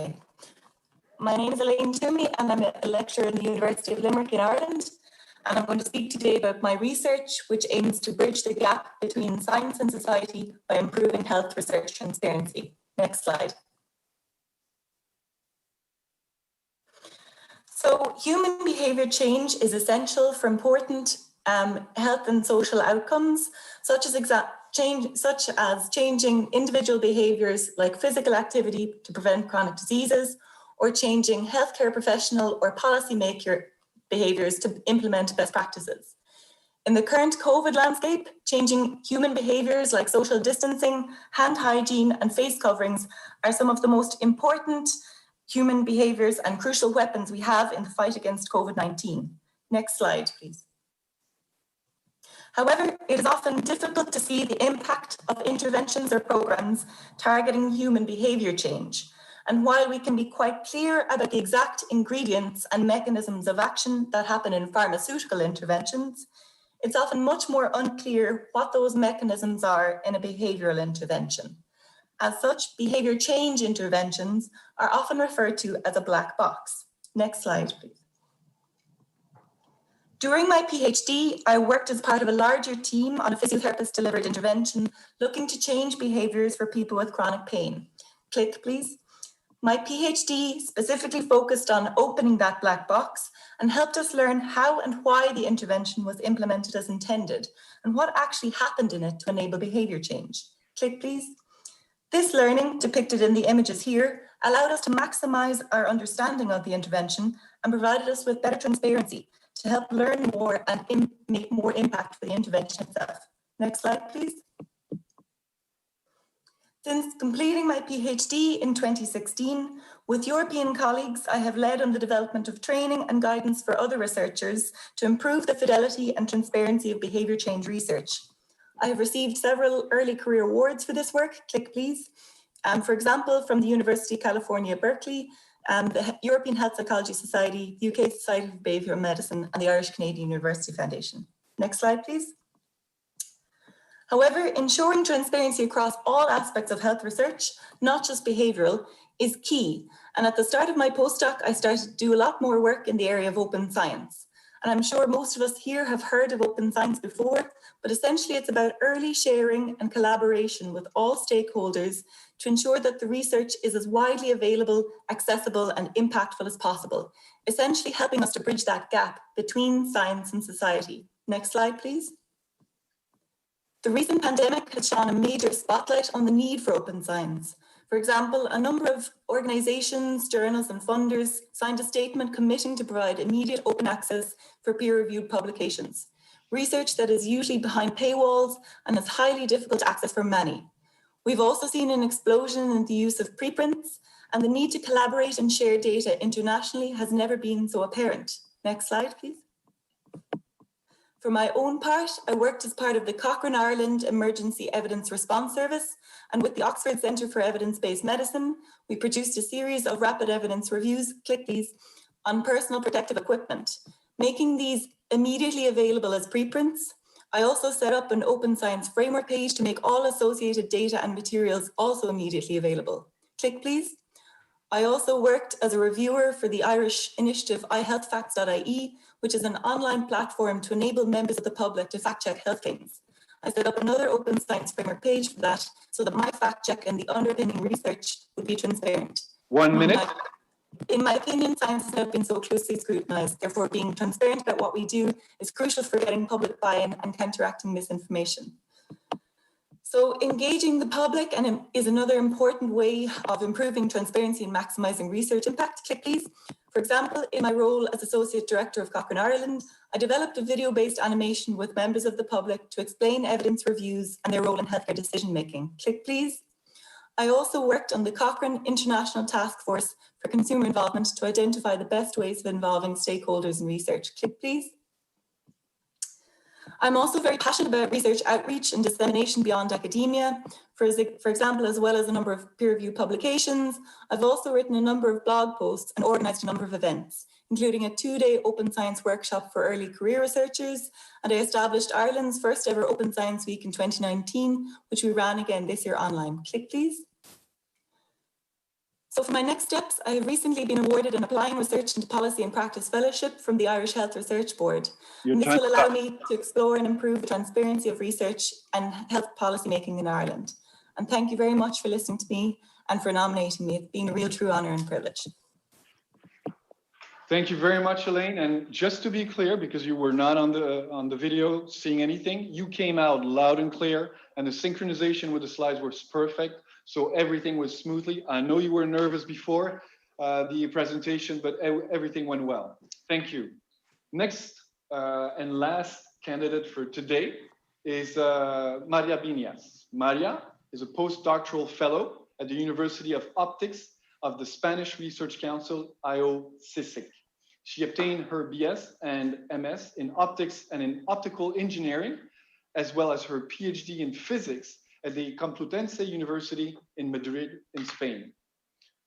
Okay. My name is Elaine Toomey and I'm a lecturer in the University of Limerick in Ireland. And I'm going to speak today about my research, which aims to bridge the gap between science and society by improving health research transparency. Next slide. So human behavior change is essential for important health and social outcomes, such as changing individual behaviors like physical activity to prevent chronic diseases, or changing healthcare professional or policymaker behaviors to implement best practices. In the current COVID landscape, changing human behaviors like social distancing, hand hygiene, and face coverings are some of the most important human behaviors and crucial weapons we have in the fight against COVID-19. Next slide, please. However, it is often difficult to see the impact of interventions or programs targeting human behavior change. And while we can be quite clear about the exact ingredients and mechanisms of action that happen in pharmaceutical interventions, it's often much more unclear what those mechanisms are in a behavioral intervention. As such, behavior change interventions are often referred to as a black box. Next slide, please. During my PhD, I worked as part of a larger team on a physiotherapist-delivered intervention looking to change behaviors for people with chronic pain. Click, please. My PhD specifically focused on opening that black box and helped us learn how and why the intervention was implemented as intended and what actually happened in it to enable behavior change. Click, please. This learning, depicted in the images here, allowed us to maximize our understanding of the intervention and provided us with better transparency to help learn more and make more impact for the intervention itself. Next slide, please. Since completing my PhD in 2016, with European colleagues, I have led on the development of training and guidance for other researchers to improve the fidelity and transparency of behavior change research. I have received several early career awards for this work. Click, please. For example, from the University of California, Berkeley, the European Health Psychology Society, the UK Society of Behavioural Medicine, and the Irish Canadian University Foundation. Next slide, please. However, ensuring transparency across all aspects of health research, not just behavioural, is key. And at the start of my postdoc, I started to do a lot more work in the area of open science. And I'm sure most of us here have heard of open science before, but essentially it's about early sharing and collaboration with all stakeholders to ensure that the research is as widely available, accessible, and impactful as possible, essentially helping us to bridge that gap between science and society. Next slide, please. The recent pandemic has shone a major spotlight on the need for open science. For example, a number of organizations, journals, and funders signed a statement committing to provide immediate open access for peer-reviewed publications, research that is usually behind paywalls and is highly difficult to access for many. We've also seen an explosion in the use of preprints, and the need to collaborate and share data internationally has never been so apparent. Next slide, please. For my own part, I worked as part of the Cochrane Ireland Emergency Evidence Response Service, and with the Oxford Centre for Evidence-Based Medicine, we produced a series of rapid evidence reviews, click these, on personal protective equipment, making these immediately available as preprints. I also set up an open science framework page to make all associated data and materials also immediately available. Click, please. I also worked as a reviewer for the Irish initiative iHealthFacts.ie, which is an online platform to enable members of the public to fact-check health claims. I set up another open science framework page for that so that my fact-check and the underpinning research would be transparent. 1 minute. In my opinion, science has never been so closely scrutinized. Therefore, being transparent about what we do is crucial for getting public buy-in and counteracting misinformation. So engaging the public is another important way of improving transparency and maximizing research impact. Click, please. For example, in my role as Associate Director of Cochrane Ireland, I developed a video-based animation with members of the public to explain evidence reviews and their role in healthcare decision-making. Click, please. I also worked on the Cochrane International Task Force for Consumer Involvement to identify the best ways of involving stakeholders in research. Click, please. I'm also very passionate about research outreach and dissemination beyond academia. For example, as well as a number of peer-reviewed publications, I've also written a number of blog posts and organised a number of events, including a 2-day open science workshop for early career researchers, and I established Ireland's first ever Open Science Week in 2019, which we ran again this year online. Click, please. So for my next steps, I have recently been awarded an Applying Research into Policy and Practice Fellowship from the Irish Health Research Board. And this will allow me to explore and improve the transparency of research and health policy making in Ireland. And thank you very much for listening to me and for nominating me. It's been a real true honour and privilege. Thank you very much, Elaine. And just to be clear, because you were not on the video seeing anything, you came out loud and clear, and the synchronization with the slides was perfect. So everything was smoothly. I know you were nervous before the presentation, but everything went well. Thank you. Next and last candidate for today is Maria Viñas. Maria is a postdoctoral fellow at the University of Optics of the Spanish Research Council, IO-CISIC. She obtained her BS and MS in optics and in optical engineering, as well as her PhD in physics at the Complutense University in Madrid, in Spain.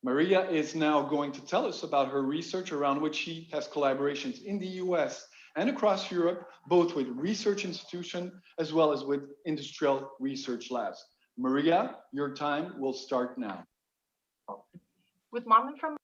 Maria is now going to tell us about her research, around which she has collaborations in the US and across Europe, both with research institutions as well as with industrial research labs. Maria, your time will start now. Good morning from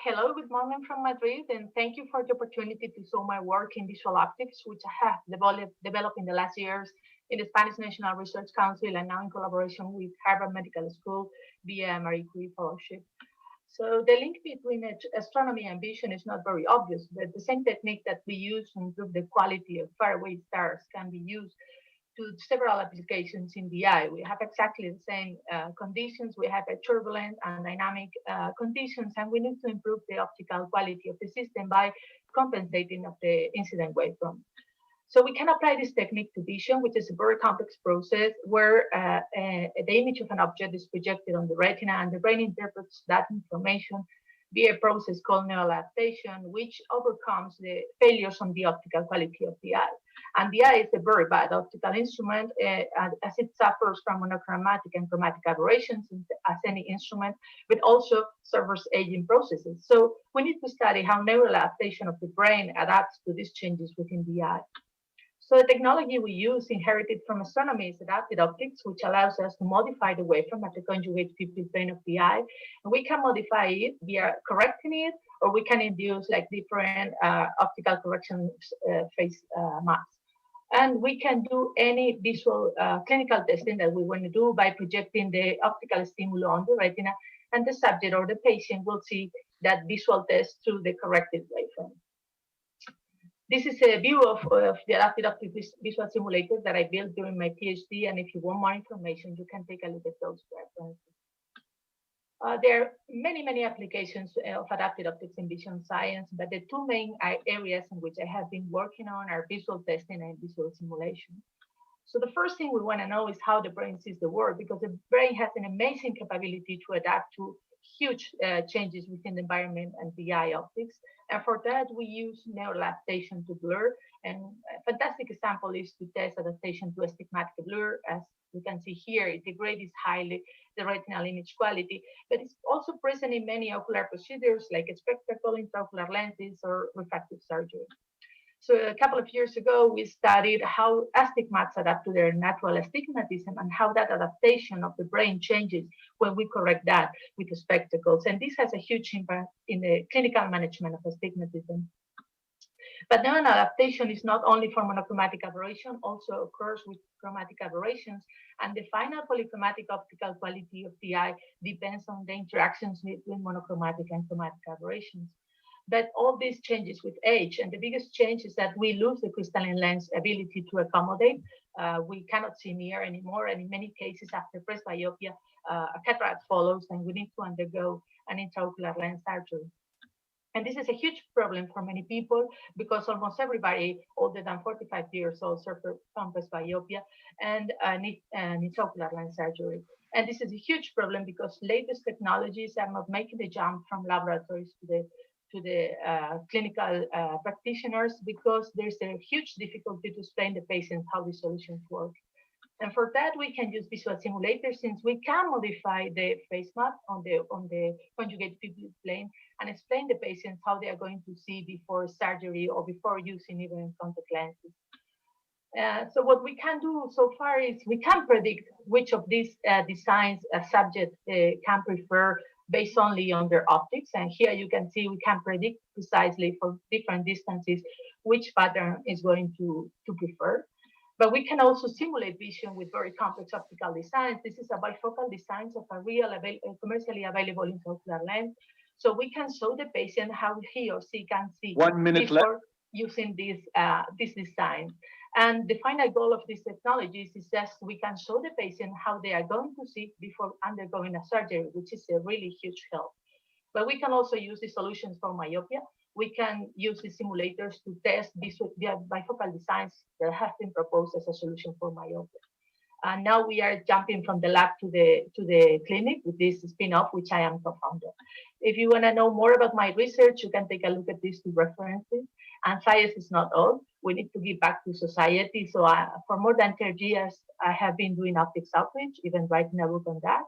hello, good morning from Madrid, and thank you for the opportunity to show my work in visual optics, which I have developed in the last years in the Spanish National Research Council and now in collaboration with Harvard Medical School via Marie Curie Fellowship. So the link between astronomy and vision is not very obvious, but the same technique that we use to improve the quality of faraway stars can be used to several applications in the eye. We have exactly the same conditions. We have a turbulent and dynamic conditions, and we need to improve the optical quality of the system by compensating of the incident wavefront. So we can apply this technique to vision, which is a very complex process where the image of an object is projected on the retina, and the brain interprets that information via a process called neuroadaptation, which overcomes the failures on the optical quality of the eye. And the eye is a very bad optical instrument as it suffers from monochromatic and chromatic aberrations as any instrument, but also suffers aging processes. So we need to study how neural adaptation of the brain adapts to these changes within the eye. So the technology we use inherited from astronomy is adapted optics, which allows us to modify the waveform at the conjugate pupil plane of the eye. And we can modify it via correcting it, or we can induce like different optical correction phase maps. And we can do any visual clinical testing that we want to do by projecting the optical stimuli on the retina, and the subject or the patient will see that visual test through the corrected waveform. This is a view of the adaptive optic visual simulators that I built during my PhD, and if you want more information, you can take a look at those references. There are many applications of adaptive optics in vision science, but the two main areas in which I have been working on are visual testing and visual simulation. So the first thing we want to know is how the brain sees the world, because the brain has an amazing capability to adapt to huge changes within the environment and the eye optics. And for that, we use neural adaptation to blur. And a fantastic example is to test adaptation to astigmatic blur. As you can see here, it degrades highly the retinal image quality, but it's also present in many ocular procedures like spectacle, intraocular lenses, or refractive surgery. So a couple of years ago, we studied how astigmats adapt to their natural astigmatism and how that adaptation of the brain changes when we correct that with the spectacles. And this has a huge impact in the clinical management of astigmatism. But neural adaptation is not only for monochromatic aberration, also occurs with chromatic aberrations. And the final polychromatic optical quality of the eye depends on the interactions between monochromatic and chromatic aberrations. But all these changes with age, and the biggest change is that we lose the crystalline lens ability to accommodate. We cannot see near anymore, and in many cases after presbyopia, a cataract follows, and we need to undergo an intraocular lens surgery. And this is a huge problem for many people because almost everybody older than 45 years old suffers from presbyopia and need intraocular lens surgery. And this is a huge problem because latest technologies are not making the jump from laboratories clinical practitioners because there's a huge difficulty to explain the patients how the solutions work. And for that, we can use visual simulators since we can modify the face map on the conjugate pupil plane and explain the patients how they are going to see before surgery or before using even contact lenses. So what we can do so far is we can predict which of these designs a subject can prefer based only on their optics. And here you can see we can predict precisely for different distances which pattern is going to prefer. But we can also simulate vision with very complex optical designs. This is a bifocal design of a real commercially available intraocular lens. So we can show the patient how he or she can see 1 minute before left. using this design. And the final goal of these technologies is just we can show the patient how they are going to see before undergoing a surgery, which is a really huge help. But we can also use the solutions for myopia. We can use the simulators to test these bifocal designs that have been proposed as a solution for myopia. And now we are jumping from the lab to the clinic with this spin-off, which I am co-founder. If you want to know more about my research, you can take a look at these two references. And science is not all. We need to give back to society. So for more than 30 years, I have been doing optics outreach, even writing a book on that.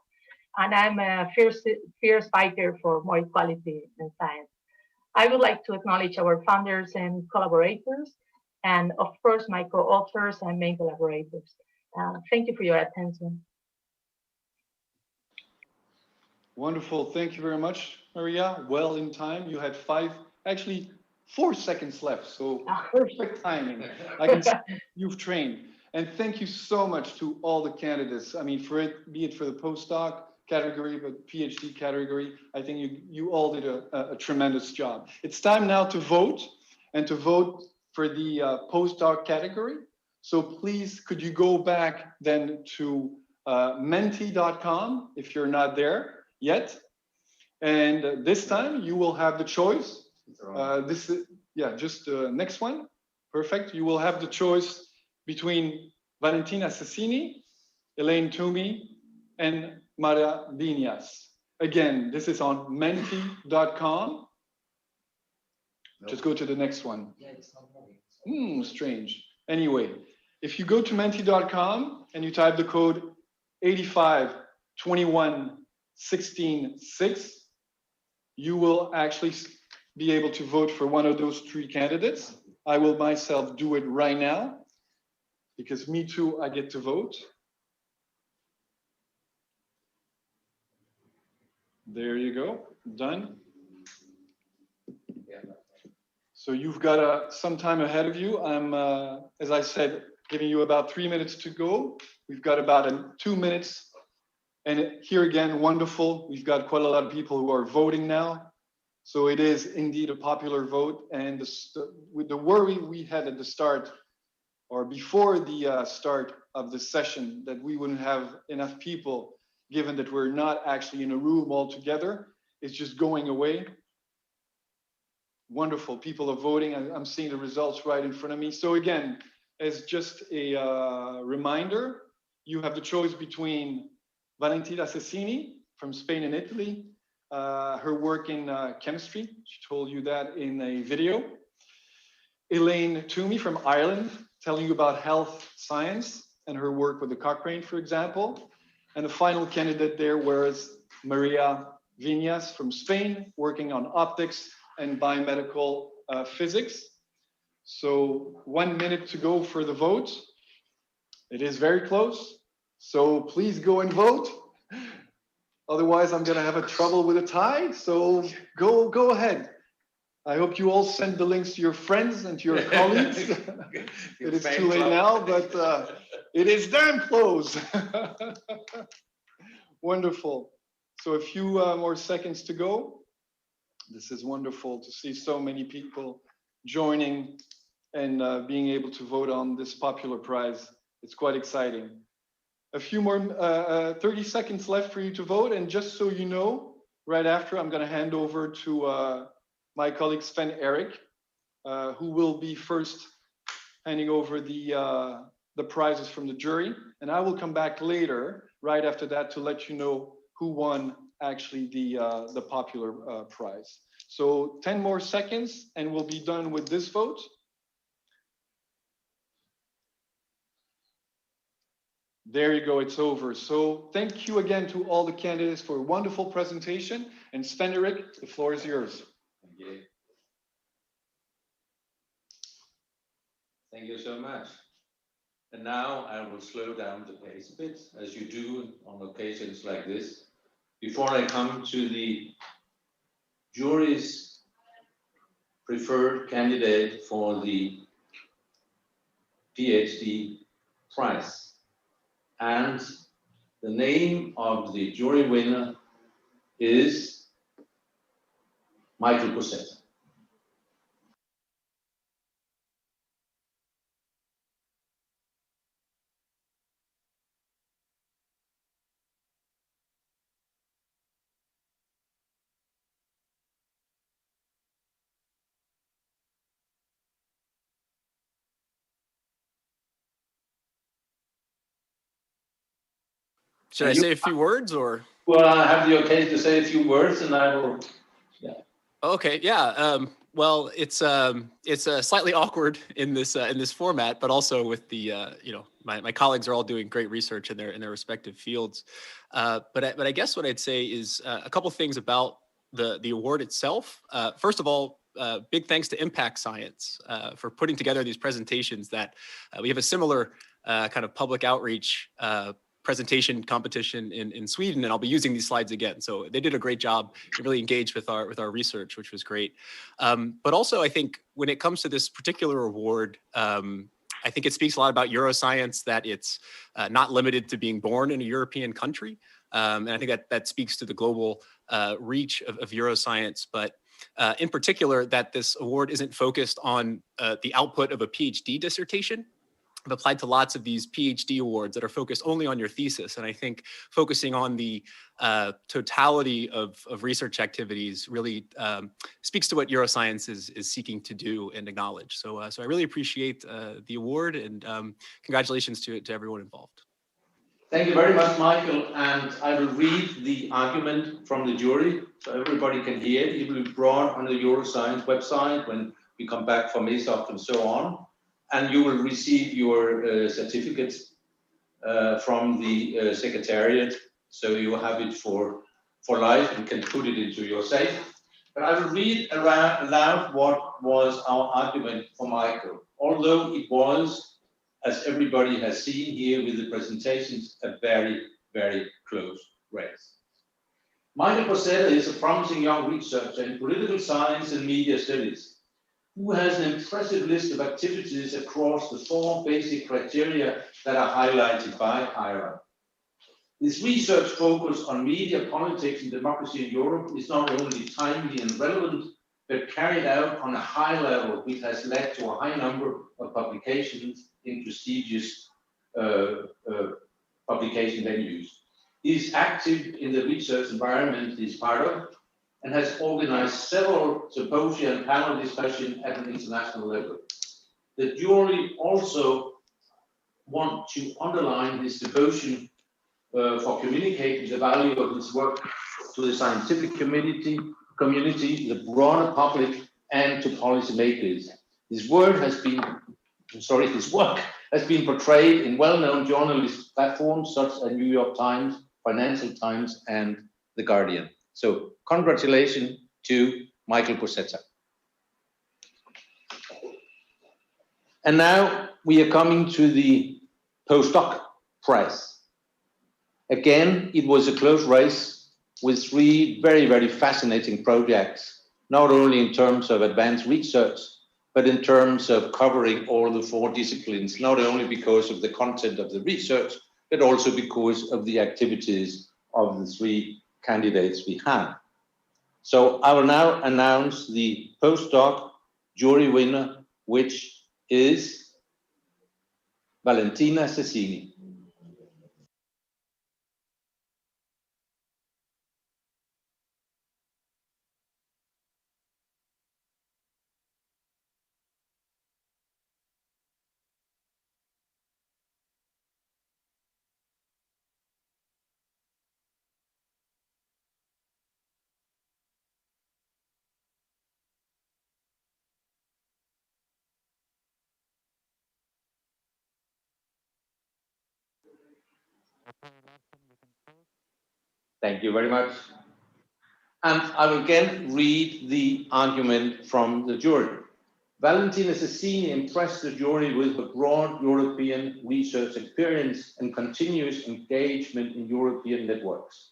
And I'm a fierce fighter for more equality in science. I would like to acknowledge our founders and collaborators, and of course, my co-authors and main collaborators. Thank you for your attention. Wonderful. Thank you very much, Maria. Well in time. You had 4 seconds left. So perfect timing. I can see you've trained. And thank you so much to all the candidates. I mean, be it for the postdoc category, but PhD category, I think you all did a tremendous job. It's time now to vote, and to vote for the postdoc category. So please, could you go back then to menti.com if you're not there yet. And this time you will have the choice. Next one. Perfect. You will have the choice between Valentina Cesini, Elaine Toomey, and Maria Viñas. Again, this is on menti.com. Just go to the next one. Yeah, it's not moving. Strange. Anyway, if you go to menti.com and you type the code 85211616, you will actually be able to vote for one of those 3 candidates. I will myself do it right now because me too, I get to vote. There you go, done. So you've got some time ahead of you. I'm, as I said, giving you about 3 minutes to go. We've got about 2 minutes. And here again, wonderful. We've got quite a lot of people who are voting now. So it is indeed a popular vote. And with the worry we had at the start, or before the start of the session, that we wouldn't have enough people, given that we're not actually in a room all together, it's just going away. Wonderful, people are voting. I'm seeing the results right in front of me. So again, as just a reminder, you have the choice between Valentina Cesini from Spain and Italy, her work in chemistry. She told you that in a video. Elaine Toomey from Ireland, telling you about health science and her work with the Cochrane, for example. And the final candidate there was Maria Viñas from Spain, working on optics and biomedical physics. So 1 minute to go for the vote. It is very close. So please go and vote. Otherwise, I'm going to have a trouble with a tie. So go ahead. I hope you all send the links to your friends and to your colleagues. It is too late now, but it is damn close. Wonderful. So a few more seconds to go. This is wonderful to see so many people joining and being able to vote on this popular prize. It's quite exciting. A few more 30 seconds left for you to vote. And just so you know, right after, I'm going to hand over to my colleague Sven Erik, who will be first handing over the prizes from the jury. And I will come back later, right after that, to let you know who won actually the popular prize. So 10 more seconds and we'll be done with this vote. There you go, it's over. So thank you again to all the candidates for a wonderful presentation. And Sven Erik, the floor is yours. Thank you. Thank you so much. And now I will slow down the pace a bit, as you do on occasions like this, before I come to the jury's preferred candidate for the PhD prize. And the name of the jury winner is Michael Bassetta. Should I say a few words or? Well, I have the occasion to say a few words, and I will. Yeah. Okay. Yeah. Well, it's slightly awkward in this format, but also with the my colleagues are all doing great research in their respective fields. But I guess what I'd say is a couple things about the award itself. First of all, big thanks to Impact Science for putting together these presentations. That we have a similar kind of public outreach presentation competition in Sweden, and I'll be using these slides again. So they did a great job. They really engaged with our research, which was great. But also, I think when it comes to this particular award, I think it speaks a lot about EuroScience, that it's not limited to being born in a European country. And I think that speaks to the global reach of EuroScience, but in particular, that this award isn't focused on the output of a PhD dissertation. I've applied to lots of these PhD awards that are focused only on your thesis. And I think focusing on the totality of research activities really speaks to what EuroScience is seeking to do and acknowledge. So I really appreciate the award, and congratulations to everyone involved. Thank you very much, Michael. And I will read the argument from the jury so everybody can hear it. It will be brought on the EuroScience website when we come back from ESOP and so on. And you will receive your certificates from the Secretariat, so you have it for life and can put it into your safe. But I will read aloud what was our argument for Michael, although it was, as everybody has seen here with the presentations, a very, very close race. Michael Bassetta is a promising young researcher in political science and media studies, who has an impressive list of activities across the 4 basic criteria that are highlighted by EYRA. This research focus on media, politics, and democracy in Europe is not only timely and relevant, but carried out on a high level, which has led to a high number of publications in prestigious publication venues. He is active in the research environment he's part of, and has organized several symposia and panel discussions at an international level. The jury also want to underline his devotion for communicating the value of his work to the scientific community, the broader public, and to policymakers. His work has been portrayed in well-known journalist platforms such as New York Times, Financial Times, and The Guardian. So congratulations to Michael Bassetta. And now we are coming to the Postdoc prize. Again, it was a close race with 3 very, very fascinating projects, not only in terms of advanced research, but in terms of covering all the 4 disciplines, not only because of the content of the research, but also because of the activities of the 3 candidates we have. So I will now announce the postdoc jury winner, which is Valentina Cesini. Thank you very much. And I will again read the argument from the jury. Valentina Cesini impressed the jury with her broad European research experience and continuous engagement in European networks.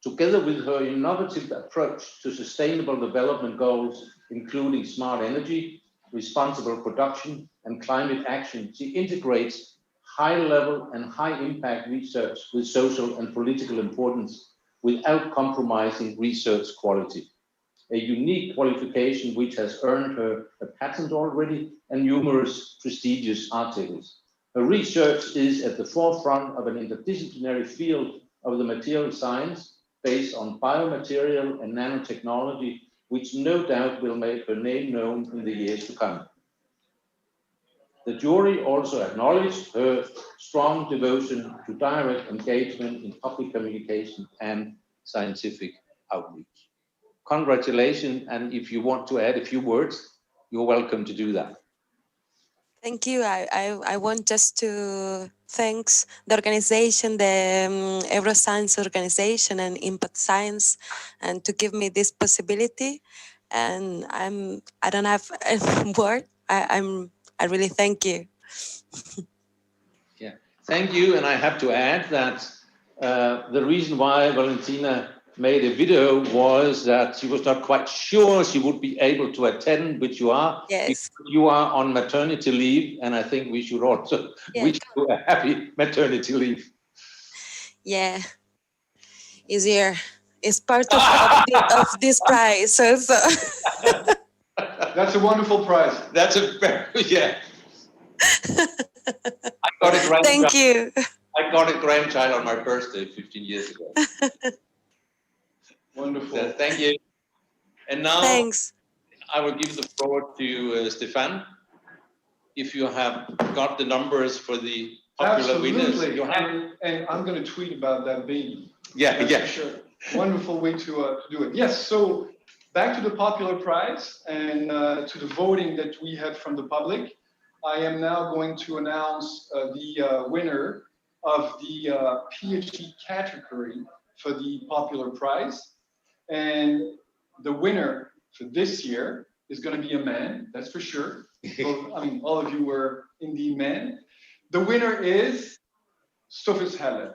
Together with her innovative approach to sustainable development goals, including smart energy, responsible production, and climate action, she integrates high-level and high-impact research with social and political importance without compromising research quality. A unique qualification which has earned her a patent already and numerous prestigious articles. Her research is at the forefront of an interdisciplinary field of the material science based on biomaterial and nanotechnology, which no doubt will make her name known in the years to come. The jury also acknowledged her strong devotion to direct engagement in public communication and scientific outreach. Congratulations, and if you want to add a few words, you're welcome to do that. Thank you. I want just to thank the organization, the EuroScience organization and Impact Science, and to give me this possibility. And I don't have a word. I really thank you. Yeah, thank you. And I have to add that the reason why Valentina made a video was that she was not quite sure she would be able to attend, which you are. Yes. You are on maternity leave, and I think we should also wish you a happy maternity leave. Yeah, is here. It's part of this prize. Also. That's a wonderful prize. That's a very, yeah. I got a grandchild. Thank you. I got a grandchild on my birthday 15 years ago. Wonderful. So, thank you. And now Thanks. I will give the floor to Stefan. If you have got the numbers for the popular winners. Absolutely. And I'm going to tweet about that baby. Yeah, That's yeah. for sure. Wonderful way to do it. Yes, so back to the popular prize and to the voting that we had from the public. I am now going to announce the winner of the PhD category for the popular prize. And the winner for this year is going to be a man, that's for sure. So, I mean, all of you were indeed men. The winner is Sofis Helen.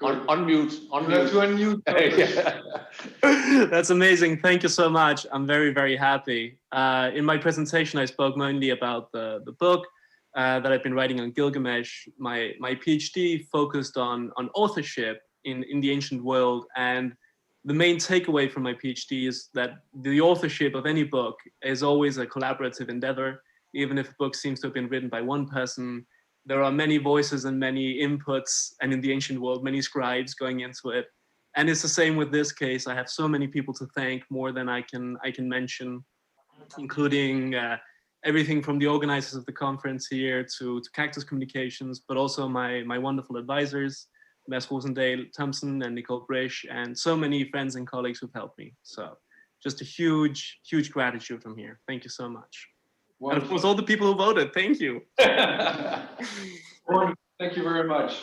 Unmute. You have to unmute. That's amazing. Thank you so much. I'm very, very happy. In my presentation, I spoke mainly about the book that I've been writing on Gilgamesh. My PhD focused on authorship in the ancient world. And the main takeaway from my PhD is that the authorship of any book is always a collaborative endeavor. Even if a book seems to have been written by one person, there are many voices and many inputs, and in the ancient world, many scribes going into it. And it's the same with this case. I have so many people to thank, more than I can mention, including everything from the organizers of the conference here to Cactus Communications, but also my wonderful advisors, Mes Rosendale Thompson and Nicole Brish, and so many friends and colleagues who've helped me. So just a huge, huge gratitude from here. Thank you so much. Wonderful. And of course, all the people who voted, thank you. Thank you very much.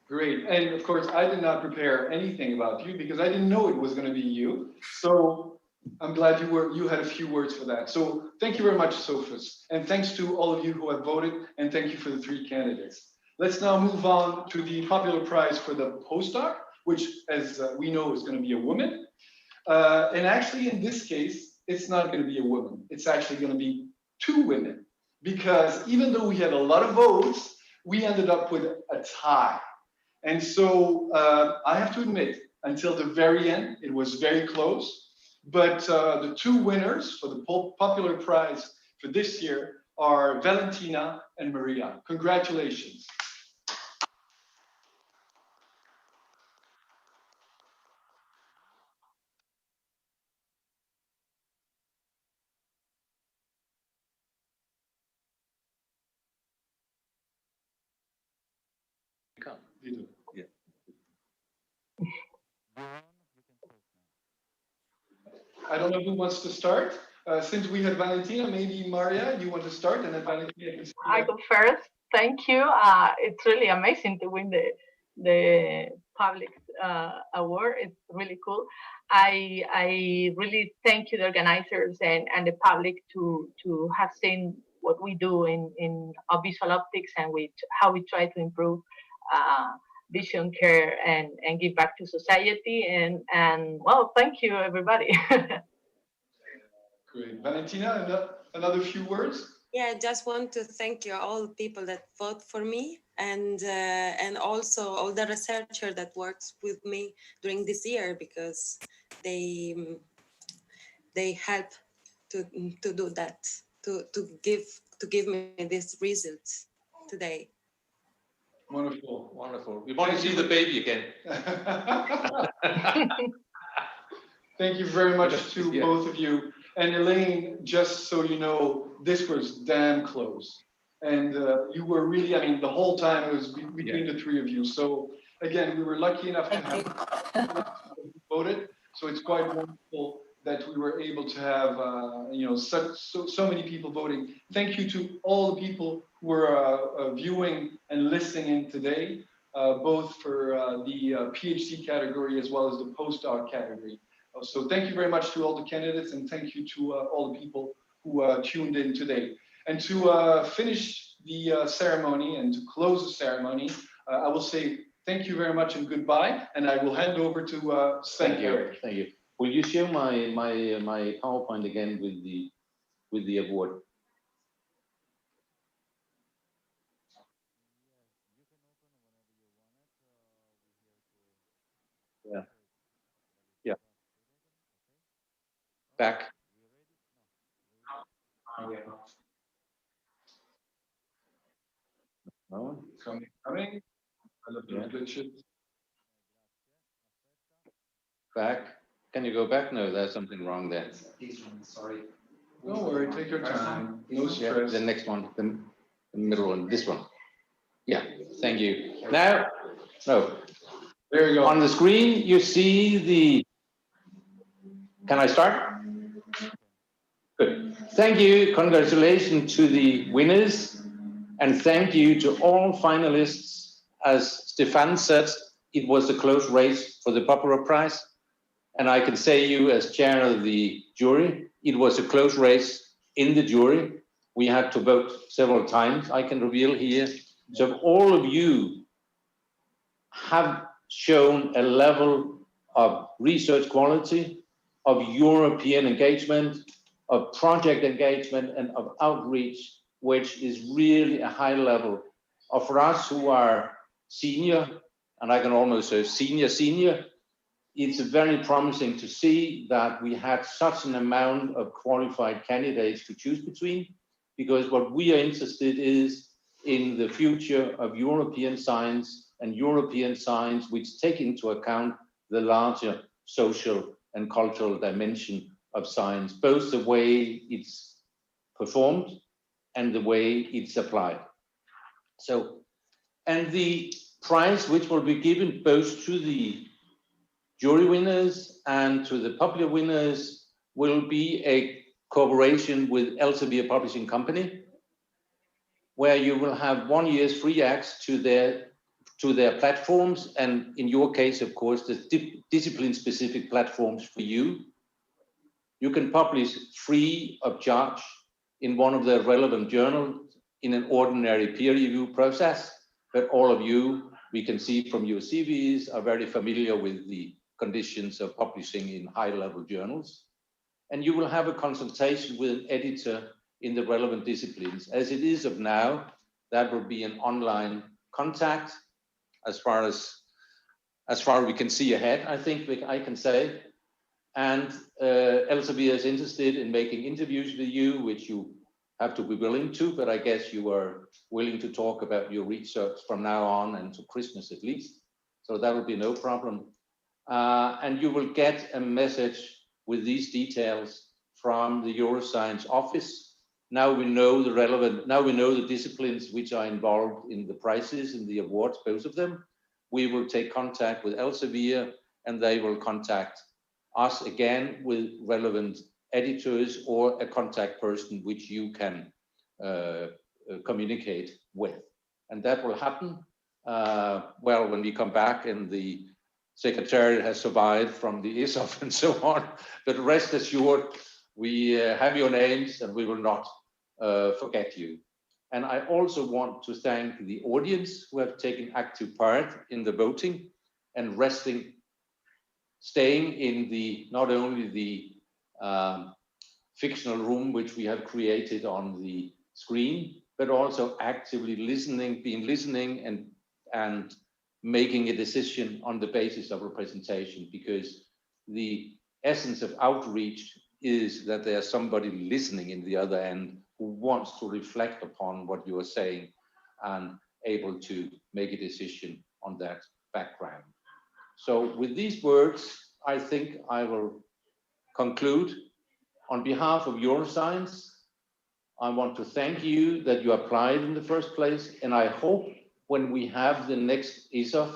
Great. And of course, I did not prepare anything about you because I didn't know it was going to be you. So I'm glad you had a few words for that. So thank you very much, Sofis. And thanks to all of you who have voted. And thank you for the 3 candidates. Let's now move on to the popular prize for the postdoc, which, as we know, is going to be a woman. And actually, in this case, it's not going to be a woman. It's actually going to be 2 women, because even though we had a lot of votes, we ended up with a tie. And so I have to admit, until the very end, it was very close. But the 2 winners for the popular prize for this year are Valentina and Maria. Congratulations. You do. Yeah. I don't know who wants to start. Since we had Valentina, maybe Maria, you want to start, and then Valentina. I go first. Thank you. It's really amazing to win the public award. It's really cool. I really thank you, the organizers and the public, to have seen what we do in visual optics and how we try to improve vision care and give back to society. And well, thank you, everybody. Great. Valentina, another few words? Yeah, I just want to thank you, all people that vote for me, and also all the researchers that works with me during this year, because they help to do that, to give me these results today. Wonderful. Wonderful. We want to see the baby again. Thank you very much to both of you. And Elaine, just so you know, this was damn close. And you were really, I mean, the whole time it was between the three of you. So again, we were lucky enough to have voted. So it's quite wonderful that we were able to have, so many people voting. Thank you to all the people who were viewing and listening in today, both for the PhD category as well as the postdoc category. So thank you very much to all the candidates, and thank you to all the people who tuned in today. And to finish the ceremony and to close the ceremony, I will say thank you very much and goodbye, and I will hand over to Sven Erik. Thank you. Will you share my PowerPoint again with the award? Yeah. Yeah. Back. No. Coming. I love the glitches. Back. Can you go back? No, there's something wrong there. Sorry. Don't worry, take your time. No stress. The next one, the middle one, this one. Yeah, thank you. Now, no. There you go. On the screen, you see the. Can I start? Good. Thank you. Congratulations to the winners. And thank you to all finalists. As Stefan said, it was a close race for the Popular Prize. And I can say you, as chair of the jury, it was a close race in the jury. We had to vote several times, I can reveal here. So all of you have shown a level of research quality, of European engagement, of project engagement, and of outreach, which is really a high level. For us who are senior, and I can almost say senior, it's very promising to see that we had such an amount of qualified candidates to choose between, because what we are interested is in the future of European science and European science which take into account the larger social and cultural dimension of science, both the way it's performed and the way it's applied. So, and the prize which will be given both to the jury winners and to the popular winners will be a cooperation with Elsevier Publishing Company, where you will have 1 year's free access to their platforms, and in your case, of course, the discipline-specific platforms for you. You can publish free of charge in one of the relevant journals in an ordinary peer review process, but all of you, we can see from your CVs, are very familiar with the conditions of publishing in high-level journals. And you will have a consultation with an editor in the relevant disciplines. As it is of now, that will be an online contact as far as we can see ahead, I think I can say. And Elsevier is interested in making interviews with you, which you have to be willing to, but I guess you are willing to talk about your research from now on and to Christmas at least. So that will be no problem. And you will get a message with these details from the EuroScience office. Now we know the disciplines which are involved in the prizes and the awards, both of them. we will take contact with Elsevier, and they will contact us again with relevant editors or a contact person which you can communicate with. And that will happen, well, when we come back and the Secretariat has survived from the ISOF and so on. But rest assured, we have your names and we will not forget you. And I also want to thank the audience who have taken active part in the voting and staying in the, not only the fictional room which we have created on the screen, but also actively listening and making a decision on the basis of representation, because the essence of outreach is that there's somebody listening in the other end who wants to reflect upon what you are saying and able to make a decision on that background. So with these words, I think I will conclude. On behalf of EuroScience, I want to thank you that you applied in the first place, and I hope when we have the next ISOF,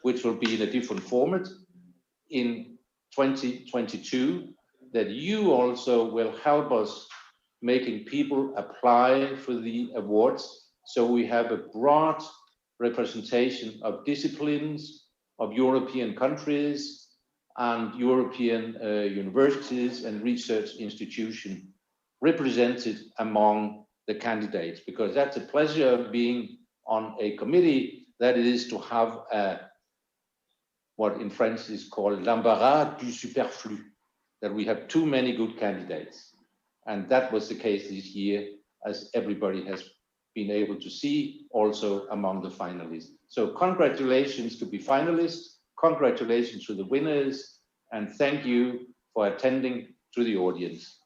which will be in a different format in 2022, that you also will help us making people apply for the awards, so we have a broad representation of disciplines, of European countries, and European universities and research institutions represented among the candidates, because that's a pleasure of being on a committee, that it is to have what in French is called l'embarras du superflu, that we have too many good candidates. And that was the case this year, as everybody has been able to see, also among the finalists. So congratulations to be finalists, congratulations to the winners, and thank you for attending to the audience.